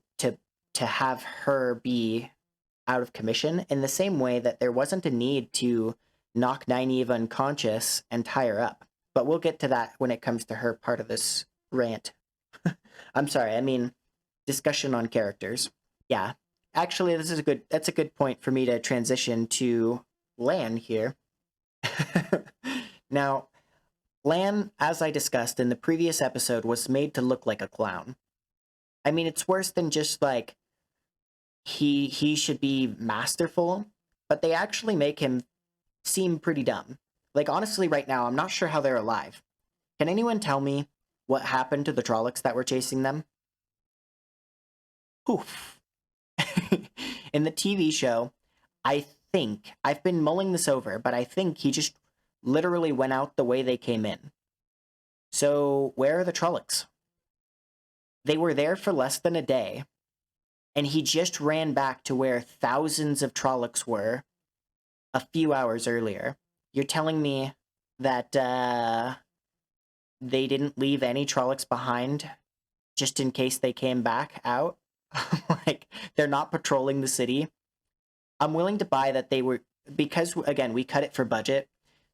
have her be out of commission in the same way that there wasn't a need to knock Nynaeve unconscious and tie her up. But we'll get to that when it comes to her part of this rant. I'm sorry, I mean discussion on characters. Yeah, actually, that's a good point for me to transition to Lan here. Now, Lan, as I discussed in the previous episode, was made to look like a clown. I mean, it's worse than just like he should be masterful, but they actually make him seem pretty dumb. Like, honestly, right now, I'm not sure how they're alive. Can anyone tell me what happened to the Trollocs that were chasing them? Poof. In the TV show, I think, I've been mulling this over, but I think he just literally went out the way they came in. So, where are the Trollocs? They were there for less than a day, and he just ran back to where thousands of Trollocs were a few hours earlier. You're telling me that they didn't leave any Trollocs behind just in case they came back out? Like, they're not patrolling the city? I'm willing to buy that they were, because, again, we cut it for budget.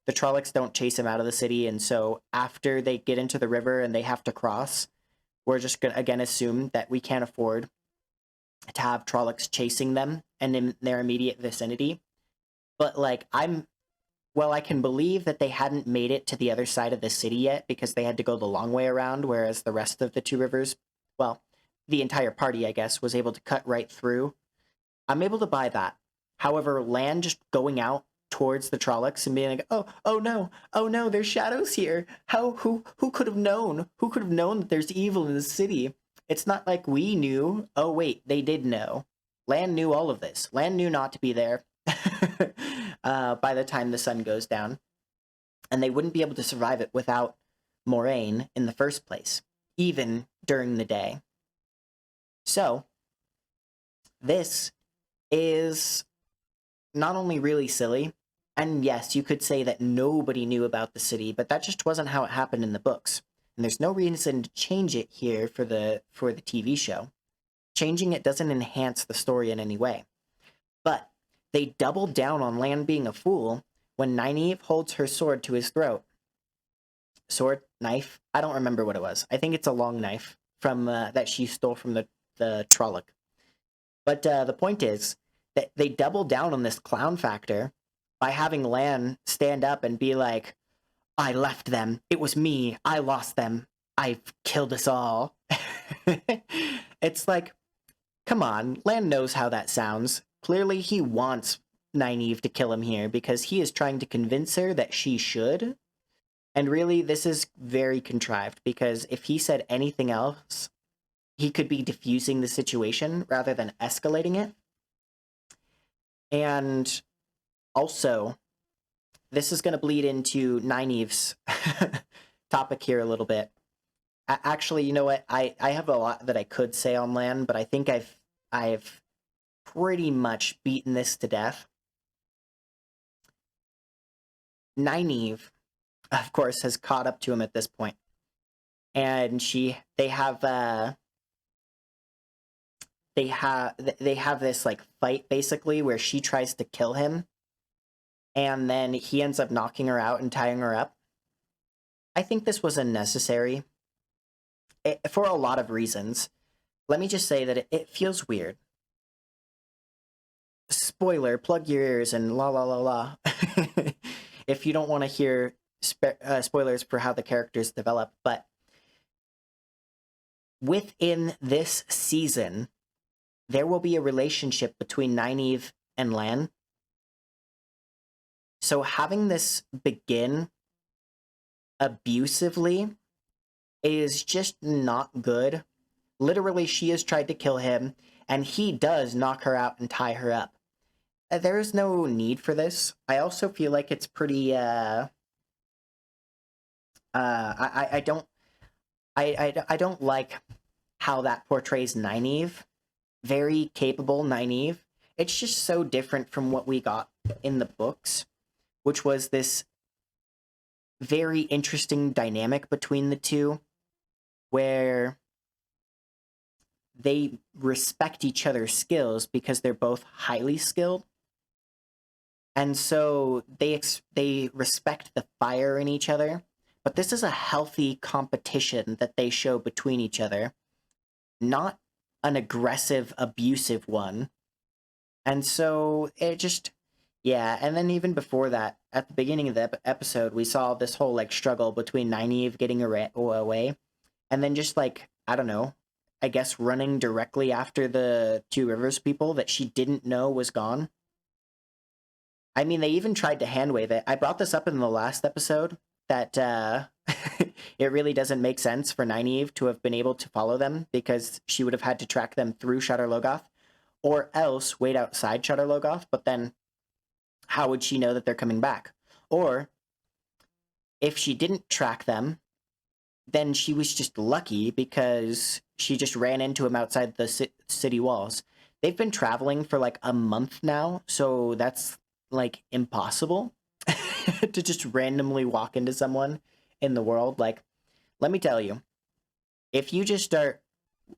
The Trollocs don't chase him out of the city, and so after they get into the river and they have to cross, we're just going to, again, assume that we can't afford to have Trollocs chasing them and in their immediate vicinity. But, like, I can believe that they hadn't made it to the other side of the city yet because they had to go the long way around, whereas the rest of the two rivers, well, the entire party, I guess, was able to cut right through. I'm able to buy that. However, Lan just going out towards the Trollocs and being like, oh no, there's shadows here. Who could have known? Who could have known that there's evil in the city? It's not like we knew. Oh wait, they did know. Lan knew all of this. Lan knew not to be there by the time the sun goes down. And they wouldn't be able to survive it without Moraine in the first place, even during the day. So, this is not only really silly, and yes, you could say that nobody knew about the city, but that just wasn't how it happened in the books. And there's no reason to change it here for the TV show. Changing it doesn't enhance the story in any way. But they doubled down on Lan being a fool when Nynaeve holds her sword to his throat. Sword? Knife? I don't remember what it was. I think it's a long knife from that she stole from the Trolloc. But the point is that they doubled down on this clown factor by having Lan stand up and be like, I left them. It was me. I lost them. I've killed us all. It's like, come on, Lan knows how that sounds. Clearly he wants Nynaeve to kill him here because he is trying to convince her that she should. And really, this is very contrived because if he said anything else, he could be diffusing the situation rather than escalating it. And also, this is going to bleed into Nynaeve's topic here a little bit. Actually, you know what? I have a lot that I could say on Lan, but I think I've pretty much beaten this to death. Nynaeve, of course, has caught up to him at this point, and they have this like fight basically where she tries to kill him, and then he ends up knocking her out and tying her up. I think this was unnecessary for a lot of reasons. Let me just say that it feels weird. Spoiler, plug your ears and la la la la. If you don't want to hear spoilers for how the characters develop, but within this season, there will be a relationship between Nynaeve and Lan. So having this begin abusively is just not good. Literally, she has tried to kill him, and he does knock her out and tie her up. There is no need for this. I also feel like it's pretty, I don't like how that portrays Nynaeve. Very capable Nynaeve. It's just so different from what we got in the books, which was this very interesting dynamic between the two, where they respect each other's skills because they're both highly skilled. And so they respect the fire in each other. But this is a healthy competition that they show between each other, not an aggressive, abusive one. And so it just, yeah. And then even before that, at the beginning of the episode, we saw this whole like struggle between Nynaeve getting away, and then just like, I don't know, I guess running directly after the Two Rivers people that she didn't know was gone. I mean, they even tried to hand wave it. I brought this up in the last episode that it really doesn't make sense for Nynaeve to have been able to follow them, because she would have had to track them through Shadar Logoth, or else wait outside Shadar Logoth, but then how would she know that they're coming back? Or if she didn't track them, then she was just lucky because she just ran into him outside the city walls. They've been traveling for like a month now, so that's like impossible to just randomly walk into someone in the world. Like, let me tell you, if you just start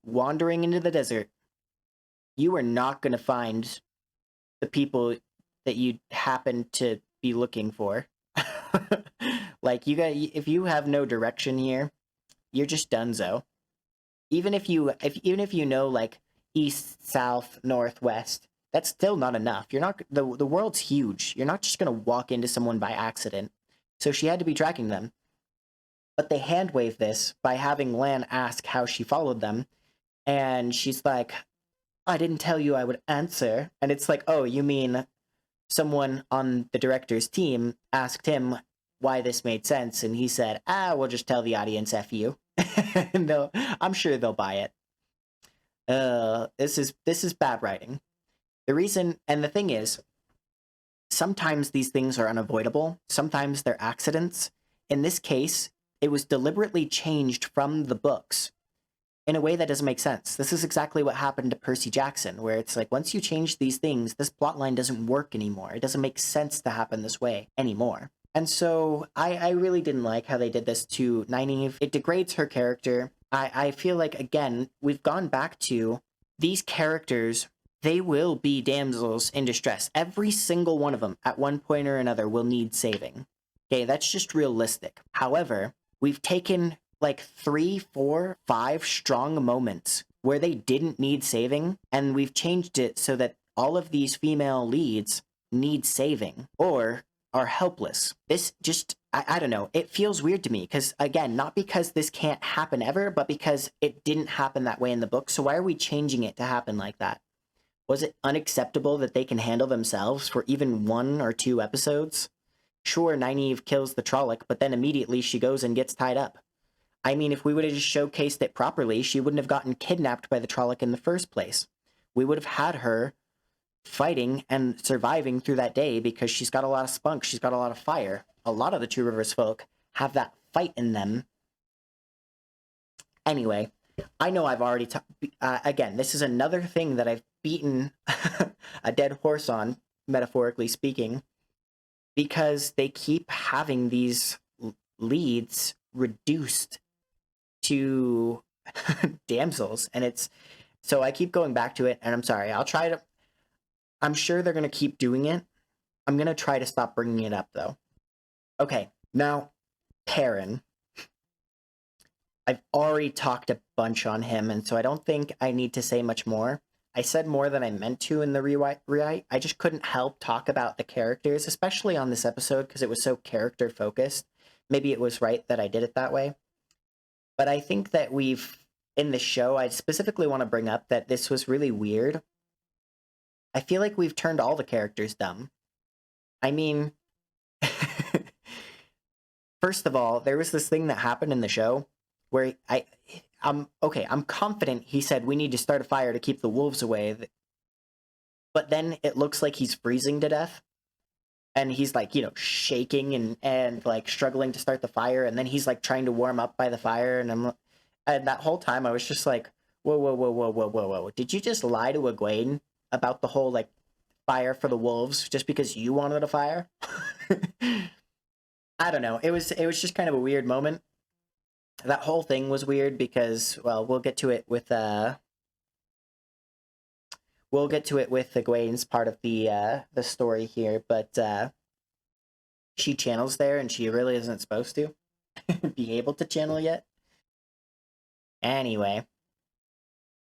wandering into the desert, you are not going to find the people that you happen to be looking for. Like, if you have no direction here, you're just donezo. Even if you know like east, south, northwest, that's still not enough. You're not, the world's huge. You're not just gonna walk into someone by accident. So she had to be tracking them. But they hand wave this by having Lan ask how she followed them, and she's like, I didn't tell you I would answer. And it's like, oh, you mean someone on the director's team asked him why this made sense, and he said, we'll just tell the audience F you. And I'm sure they'll buy it. This is bad writing. The reason, and the thing is, sometimes these things are unavoidable, sometimes they're accidents. In this case, it was deliberately changed from the books in a way that doesn't make sense. This is exactly what happened to Percy Jackson, where it's like, once you change these things, this plotline doesn't work anymore. It doesn't make sense to happen this way anymore. And so I really didn't like how they did this to Nynaeve. It degrades her character. I feel like, again, we've gone back to these characters. They will be damsels in distress. Every single one of them, at one point or another, will need saving. Okay, that's just realistic. However, we've taken like 3, 4, 5 strong moments where they didn't need saving, and we've changed it so that all of these female leads need saving or are helpless. This just, I don't know, it feels weird to me, because again, not because this can't happen ever, but because it didn't happen that way in the book. So why are we changing it to happen like that? Was it unacceptable that they can handle themselves for even 1 or 2 episodes? Sure, Nynaeve kills the Trolloc, but then immediately she goes and gets tied up. I mean, if we would have just showcased it properly, she wouldn't have gotten kidnapped by the Trolloc in the first place. We would have had her fighting and surviving through that day because she's got a lot of spunk, she's got a lot of fire. A lot of the Two Rivers folk have that fight in them. Anyway, I know I've already again, this is another thing that I've beaten a dead horse on, metaphorically speaking, because they keep having these leads reduced to damsels, and it's so I keep going back to it, and I'm sorry, I'm sure they're going to keep doing it. I'm going to try to stop bringing it up, though. Okay, now, Perrin. I've already talked a bunch on him, and so I don't think I need to say much more. I said more than I meant to in the rewrite. I just couldn't help talk about the characters, especially on this episode, because it was so character-focused. Maybe it was right that I did it that way. But I think that in the show, I specifically want to bring up that this was really weird. I feel like we've turned all the characters dumb. I mean, first of all, there was this thing that happened in the show where I'm confident he said we need to start a fire to keep the wolves away. But then it looks like he's freezing to death. And he's like, shaking and like struggling to start the fire. And then he's like trying to warm up by the fire. And that whole time I was just like, whoa. Did you just lie to Egwene about the whole like fire for the wolves just because you wanted a fire? I don't know. It was just kind of a weird moment. That whole thing was weird because, well, we'll get to it with Egwene's part of the story here, but she channels there and she really isn't supposed to be able to channel yet. Anyway,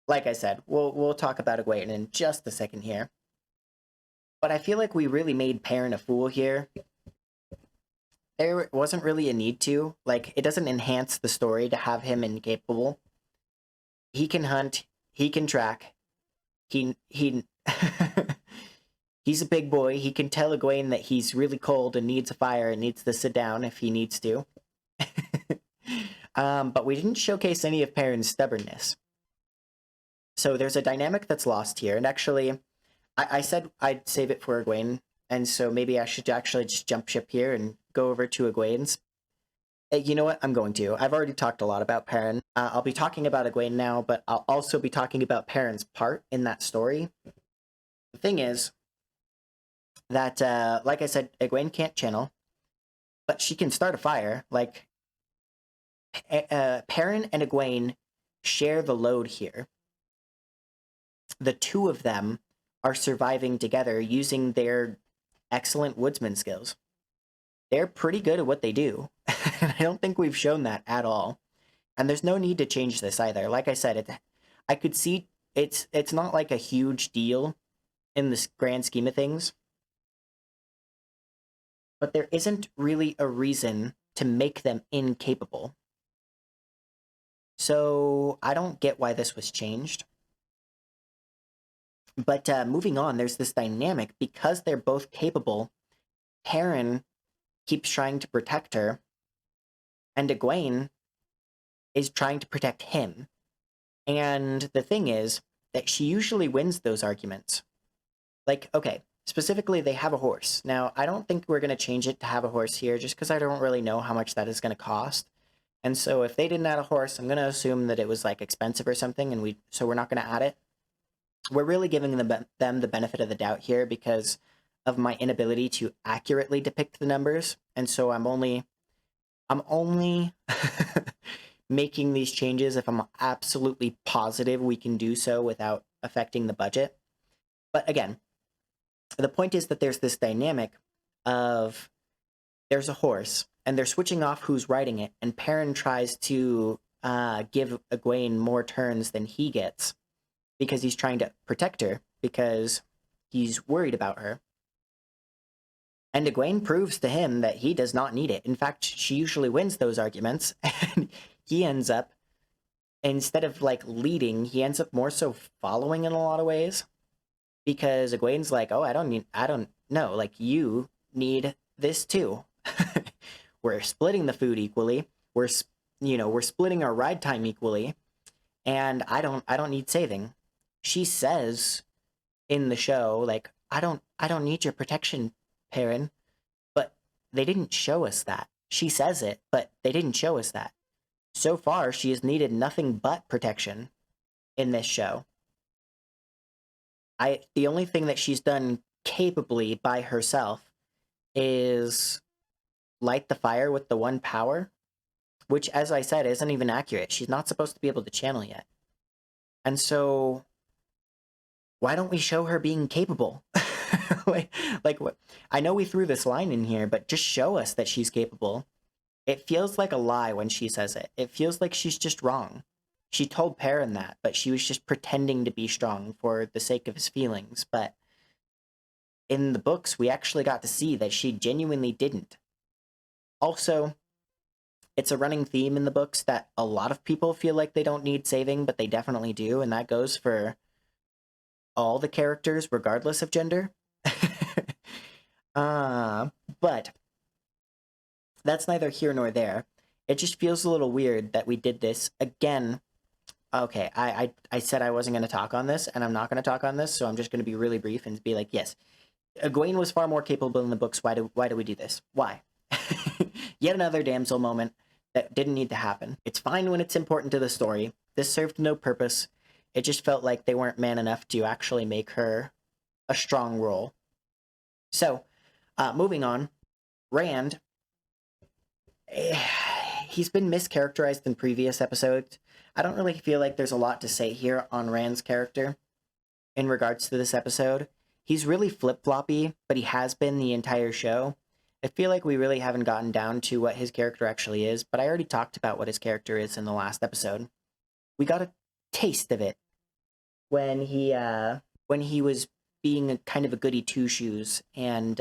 like I said, we'll talk about Egwene in just a second here. But I feel like we really made Perrin a fool here. There wasn't really a need to. Like, it doesn't enhance the story to have him incapable. He can hunt. He can track. He he's a big boy. He can tell Egwene that he's really cold and needs a fire and needs to sit down if he needs to. But we didn't showcase any of Perrin's stubbornness. So there's a dynamic that's lost here. And actually, I said I'd save it for Egwene. And so maybe I should actually just jump ship here and go over to Egwene's. You know what? I'm going to. I've already talked a lot about Perrin. I'll be talking about Egwene now, but I'll also be talking about Perrin's part in that story. The thing is that, like I said, Egwene can't channel, but she can start a fire. Like, Perrin and Egwene share the load here. The two of them are surviving together using their excellent woodsman skills. They're pretty good at what they do. I don't think we've shown that at all. And there's no need to change this either. Like I said, I could see it's not like a huge deal in the grand scheme of things. But there isn't really a reason to make them incapable. So I don't get why this was changed. But moving on, there's this dynamic. Because they're both capable, Perrin keeps trying to protect her, and Egwene is trying to protect him. And the thing is that she usually wins those arguments. Like, okay, specifically, they have a horse. Now, I don't think we're going to change it to have a horse here, just because I don't really know how much that is going to cost. And so if they didn't add a horse, I'm going to assume that it was, like, expensive or something, and so we're not going to add it. We're really giving them the benefit of the doubt here because of my inability to accurately depict the numbers, and so I'm only making these changes if I'm absolutely positive we can do so without affecting the budget. But again, the point is that there's this dynamic of there's a horse, and they're switching off who's riding it, and Perrin tries to give Egwene more turns than he gets because he's trying to protect her, because he's worried about her. And Egwene proves to him that he does not need it. In fact, she usually wins those arguments, and he ends up, instead of, like, leading, he ends up more so following in a lot of ways. Because Egwene's like, oh, I don't know, like, you need this too. We're splitting the food equally. we're splitting our ride time equally, and I don't need saving. She says in the show, like, I don't need your protection, Perrin, but they didn't show us that. She says it, but they didn't show us that. So far, she has needed nothing but protection in this show. The only thing that she's done capably by herself is light the fire with the one power, which, as I said, isn't even accurate. She's not supposed to be able to channel yet. And so, why don't we show her being capable? like what? I know we threw this line in here, but just show us that she's capable. It feels like a lie when she says it. It feels like she's just wrong. She told Perrin that, but she was just pretending to be strong for the sake of his feelings. But in the books, we actually got to see that she genuinely didn't. Also, it's a running theme in the books that a lot of people feel like they don't need saving, but they definitely do, and that goes for all the characters, regardless of gender. But that's neither here nor there. It just feels a little weird that we did this again. Okay, I said I wasn't going to talk on this, and I'm not going to talk on this, so I'm just going to be really brief and be like, yes, Egwene was far more capable in the books. Why do we do this? Why? Yet another damsel moment that didn't need to happen. It's fine when it's important to the story. This served no purpose. It just felt like they weren't man enough to actually make her a strong role. So, moving on, Rand, he's been mischaracterized in previous episodes. I don't really feel like there's a lot to say here on Rand's character in regards to this episode. He's really flip-floppy, but he has been the entire show. I feel like we really haven't gotten down to what his character actually is, but I already talked about what his character is in the last episode. We got a taste of it when he was being a kind of a goody two-shoes and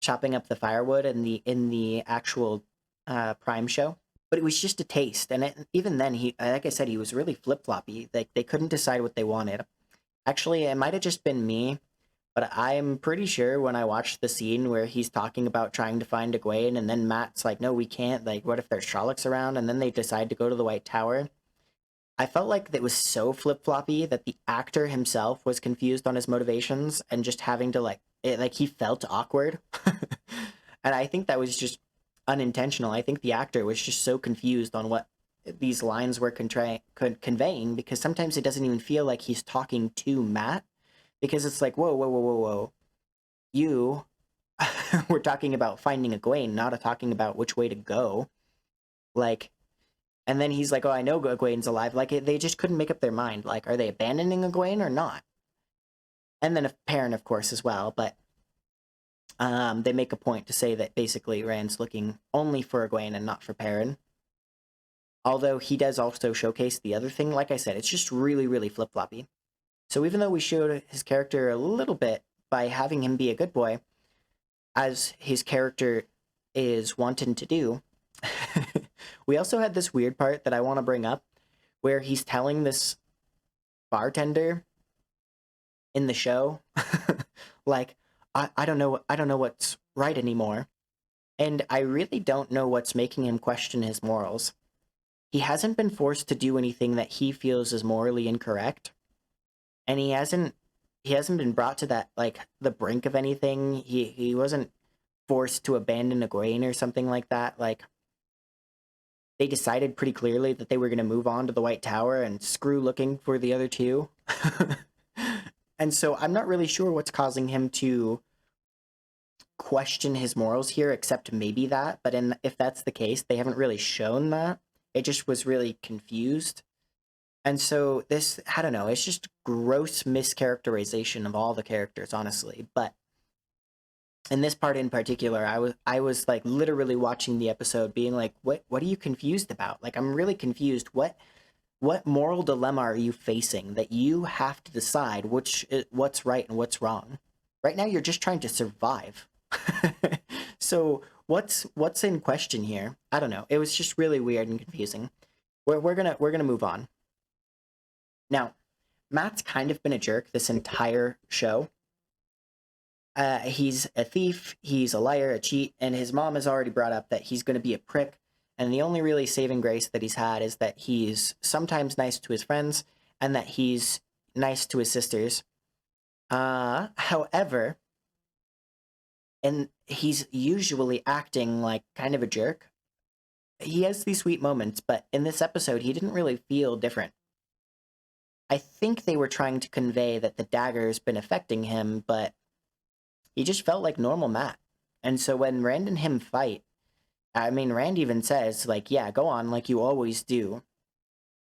chopping up the firewood in the actual Prime show. But it was just a taste, and even then, like I said, he was really flip-floppy. Like, they couldn't decide what they wanted. Actually, it might have just been me, but I'm pretty sure when I watched the scene where he's talking about trying to find Egwene, and then Matt's like, no, we can't, like, what if there's Trollocs around, and then they decide to go to the White Tower. I felt like it was so flip-floppy that the actor himself was confused on his motivations and just having to, like, he felt awkward. And I think that was just unintentional. I think the actor was just so confused on what these lines were conveying, because sometimes it doesn't even feel like he's talking to Matt, because it's like, whoa. You were talking about finding Egwene, not talking about which way to go. Like, and then he's like, oh, I know Egwene's alive. Like, they just couldn't make up their mind. Like, are they abandoning Egwene or not? And then Perrin, of course, as well. But they make a point to say that basically Rand's looking only for Egwene and not for Perrin. Although he does also showcase the other thing. Like I said, it's just really, really flip-floppy. So even though we showed his character a little bit by having him be a good boy, as his character is wanting to do, we also had this weird part that I want to bring up, where he's telling this bartender in the show, like, I don't know what's right anymore. And I really don't know what's making him question his morals. He hasn't been forced to do anything that he feels is morally incorrect. And he hasn't been brought to that, like, the brink of anything. He wasn't forced to abandon Egwene or something like that. Like, they decided pretty clearly that they were going to move on to the White Tower and screw looking for the other two. And so I'm not really sure what's causing him to question his morals here, except maybe that. But if that's the case, they haven't really shown that. It just was really confused. And so this, I don't know, it's just gross mischaracterization of all the characters, honestly. But in this part in particular, I was like literally watching the episode being like, what are you confused about? Like, I'm really confused. What moral dilemma are you facing that you have to decide what's right and what's wrong? Right now, you're just trying to survive. So what's in question here? I don't know. It was just really weird and confusing. We're gonna move on. Now, Matt's kind of been a jerk this entire show. He's a thief, he's a liar, a cheat, and his mom has already brought up that he's going to be a prick And the only really saving grace that he's had is that he's sometimes nice to his friends and that he's nice to his sisters. However, and he's usually acting like kind of a jerk. He has these sweet moments, but in this episode, he didn't really feel different. I think they were trying to convey that the dagger's been affecting him, but he just felt like normal Matt. And so when Rand and him fight, I mean, Rand even says, like, yeah, go on, like you always do.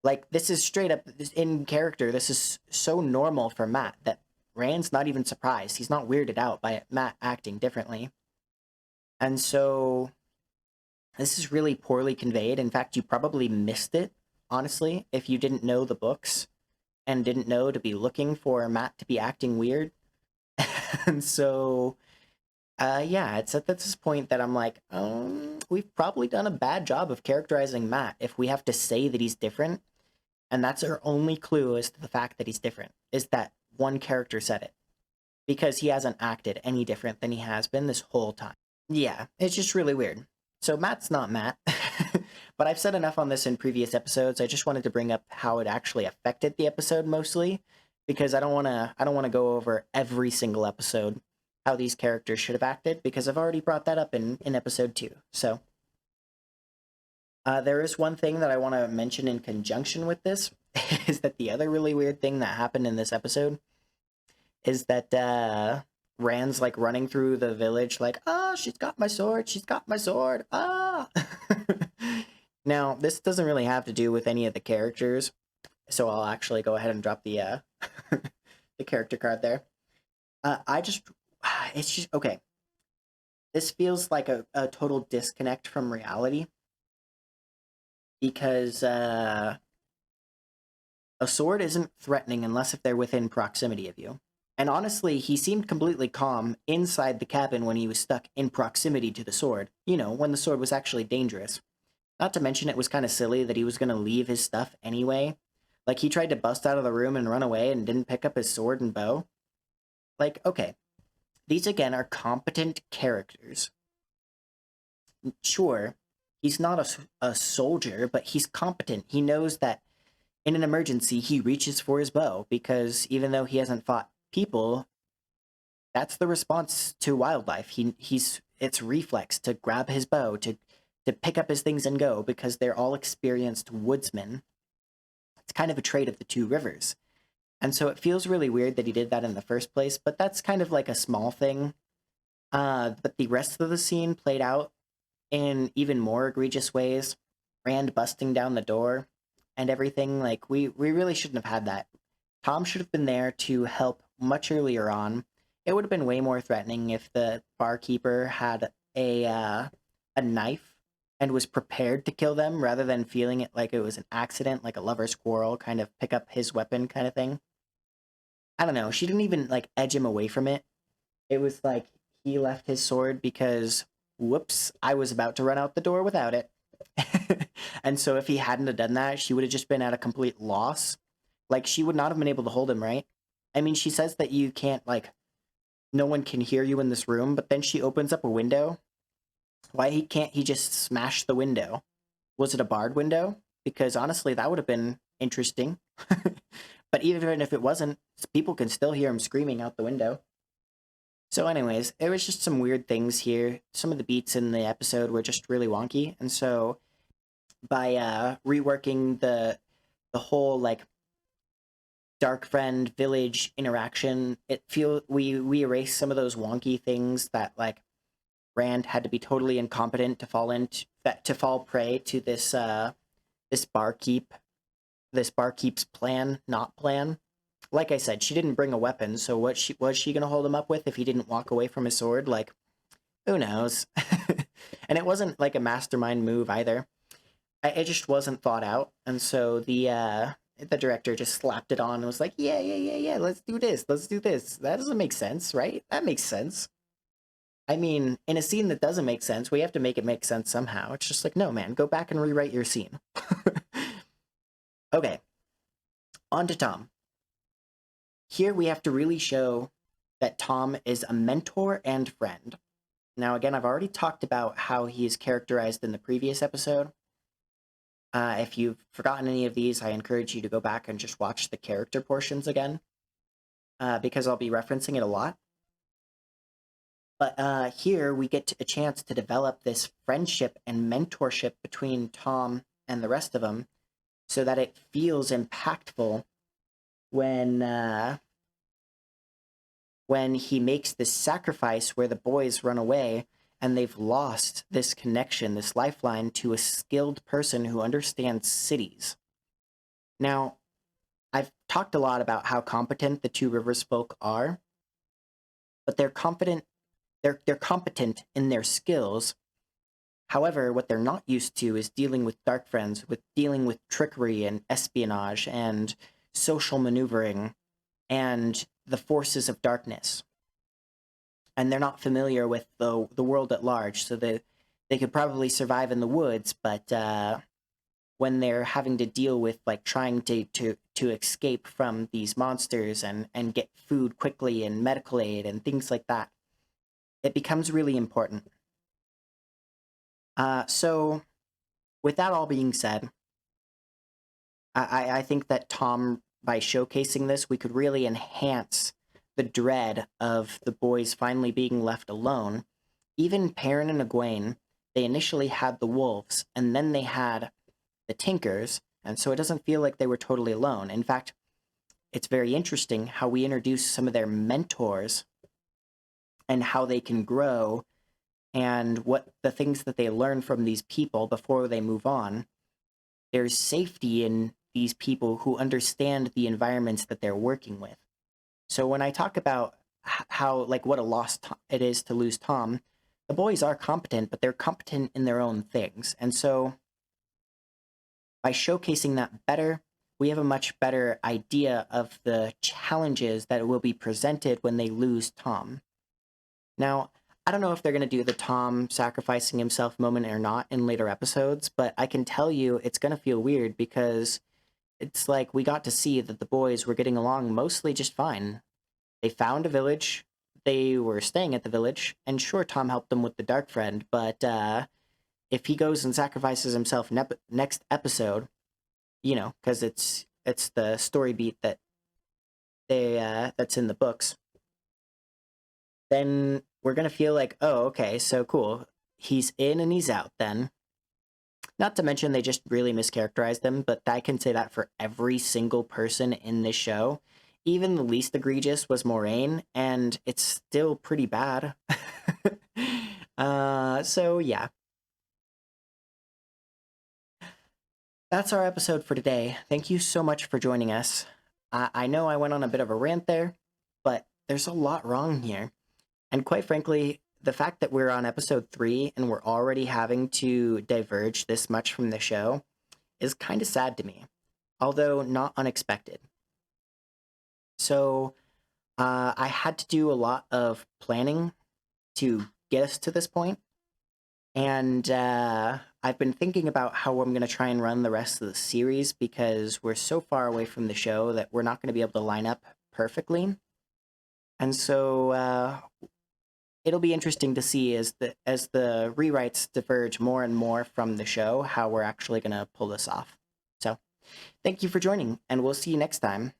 Like, this is straight up in character. This is so normal for Matt that Rand's not even surprised. He's not weirded out by Matt acting differently. And so this is really poorly conveyed. In fact, you probably missed it, honestly, if you didn't know the books and didn't know to be looking for Matt to be acting weird. And so, yeah, it's at this point that I'm like, we've probably done a bad job of characterizing Matt if we have to say that he's different. And that's our only clue as to the fact that he's different, is that one character said it. Because he hasn't acted any different than he has been this whole time. Yeah, it's just really weird. So Matt's not Matt. But I've said enough on this in previous episodes. I just wanted to bring up how it actually affected the episode mostly, because I don't want to go over every single episode how these characters should have acted, because I've already brought that up in episode 2. So there is one thing that I want to mention in conjunction with this, is that the other really weird thing that happened in this episode is that Rand's like running through the village like, she's got my sword, Now, this doesn't really have to do with any of the characters, so I'll actually go ahead and drop the the character card there. It's just, okay. This feels like a total disconnect from reality, because a sword isn't threatening unless if they're within proximity of you. And honestly, he seemed completely calm inside the cabin when he was stuck in proximity to the sword. You know, when the sword was actually dangerous. Not to mention it was kind of silly that he was going to leave his stuff anyway. Like, he tried to bust out of the room and run away and didn't pick up his sword and bow. Like, okay. These, again, are competent characters. Sure, he's not a soldier, but he's competent. He knows that in an emergency, he reaches for his bow, because even though he hasn't fought people, that's the response to wildlife. It's reflex to grab his bow, to pick up his things and go, because they're all experienced woodsmen. It's kind of a trait of the two rivers. And so it feels really weird that he did that in the first place, but that's kind of like a small thing. But the rest of the scene played out in even more egregious ways. Rand busting down the door and everything. Like, we really shouldn't have had that. Thom should have been there to help much earlier on. It would have been way more threatening if the barkeeper had a knife and was prepared to kill them, rather than feeling it like it was an accident, like a lover's quarrel, kind of pick up his weapon kind of thing. I don't know, she didn't even, like, edge him away from it. It was like he left his sword because, whoops, I was about to run out the door without it. And so if he hadn't have done that, she would have just been at a complete loss. Like, she would not have been able to hold him, right? I mean, she says that you can't, like, no one can hear you in this room, but then she opens up a window. Why can't he just smash the window? Was it a barred window? Because honestly, that would have been interesting. But even if it wasn't, people can still hear him screaming out the window. So anyways, it was just some weird things here. Some of the beats in the episode were just really wonky. And so by reworking the whole, like, Dark Friend village interaction, we erased some of those wonky things that, like, Rand had to be totally incompetent to fall prey to this barkeep's not plan. Like I said, she didn't bring a weapon, so what was she gonna hold him up with if he didn't walk away from his sword? Like, who knows? And it wasn't like a mastermind move either. It just wasn't thought out, and so the director just slapped it on and was like, yeah, let's do this. That doesn't make sense, right? That makes sense. I mean, in a scene that doesn't make sense, we have to make it make sense somehow. It's just like, no, man, go back and rewrite your scene. Okay, on to Thom. Here we have to really show that Thom is a mentor and friend. Now, again, I've already talked about how he is characterized in the previous episode, If you've forgotten any of these, I encourage you to go back and just watch the character portions again, because I'll be referencing it a lot. But here we get a chance to develop this friendship and mentorship between Thom and the rest of them, so that it feels impactful when he makes this sacrifice where the boys run away and they've lost this connection, this lifeline to a skilled person who understands cities. Now, I've talked a lot about how competent the Two Rivers folk are, but they're competent in their skills. However, what they're not used to is dealing with dark friends, with dealing with trickery and espionage and social maneuvering and the forces of darkness. And they're not familiar with the world at large, so they could probably survive in the woods, but when they're having to deal with like trying to escape from these monsters and get food quickly and medical aid and things like that, it becomes really important. So with that all being said, I think that Thom, by showcasing this, we could really enhance the dread of the boys finally being left alone. Even Perrin and Egwene, they initially had the wolves, and then they had the Tinkers, and so it doesn't feel like they were totally alone. In fact, it's very interesting how we introduce some of their mentors and how they can grow and what the things that they learn from these people before they move on. There's safety in these people who understand the environments that they're working with. So when I talk about how, like, what a loss it is to lose Thom, the boys are competent, but they're competent in their own things. And so by showcasing that better, we have a much better idea of the challenges that will be presented when they lose Thom. Now, I don't know if they're going to do the Thom sacrificing himself moment or not in later episodes, but I can tell you it's going to feel weird because it's like we got to see that the boys were getting along mostly just fine. They found a village, they were staying at the village, and sure, Thom helped them with the Dark Friend, but if he goes and sacrifices himself next episode, you know, because it's the story beat that that's in the books, then we're gonna feel like, oh, okay, so cool. He's in and he's out then. Not to mention they just really mischaracterized him, but I can say that for every single person in this show. Even the least egregious was Moraine, and it's still pretty bad. So yeah. That's our episode for today. Thank you so much for joining us. I know I went on a bit of a rant there, but there's a lot wrong here. And quite frankly, the fact that we're on episode 3 and we're already having to diverge this much from the show is kind of sad to me, although not unexpected. So I had to do a lot of planning to get us to this point, and I've been thinking about how I'm going to try and run the rest of the series because we're so far away from the show that we're not going to be able to line up perfectly. And so it'll be interesting to see as the rewrites diverge more and more from the show how we're actually going to pull this off. So thank you for joining, and we'll see you next time.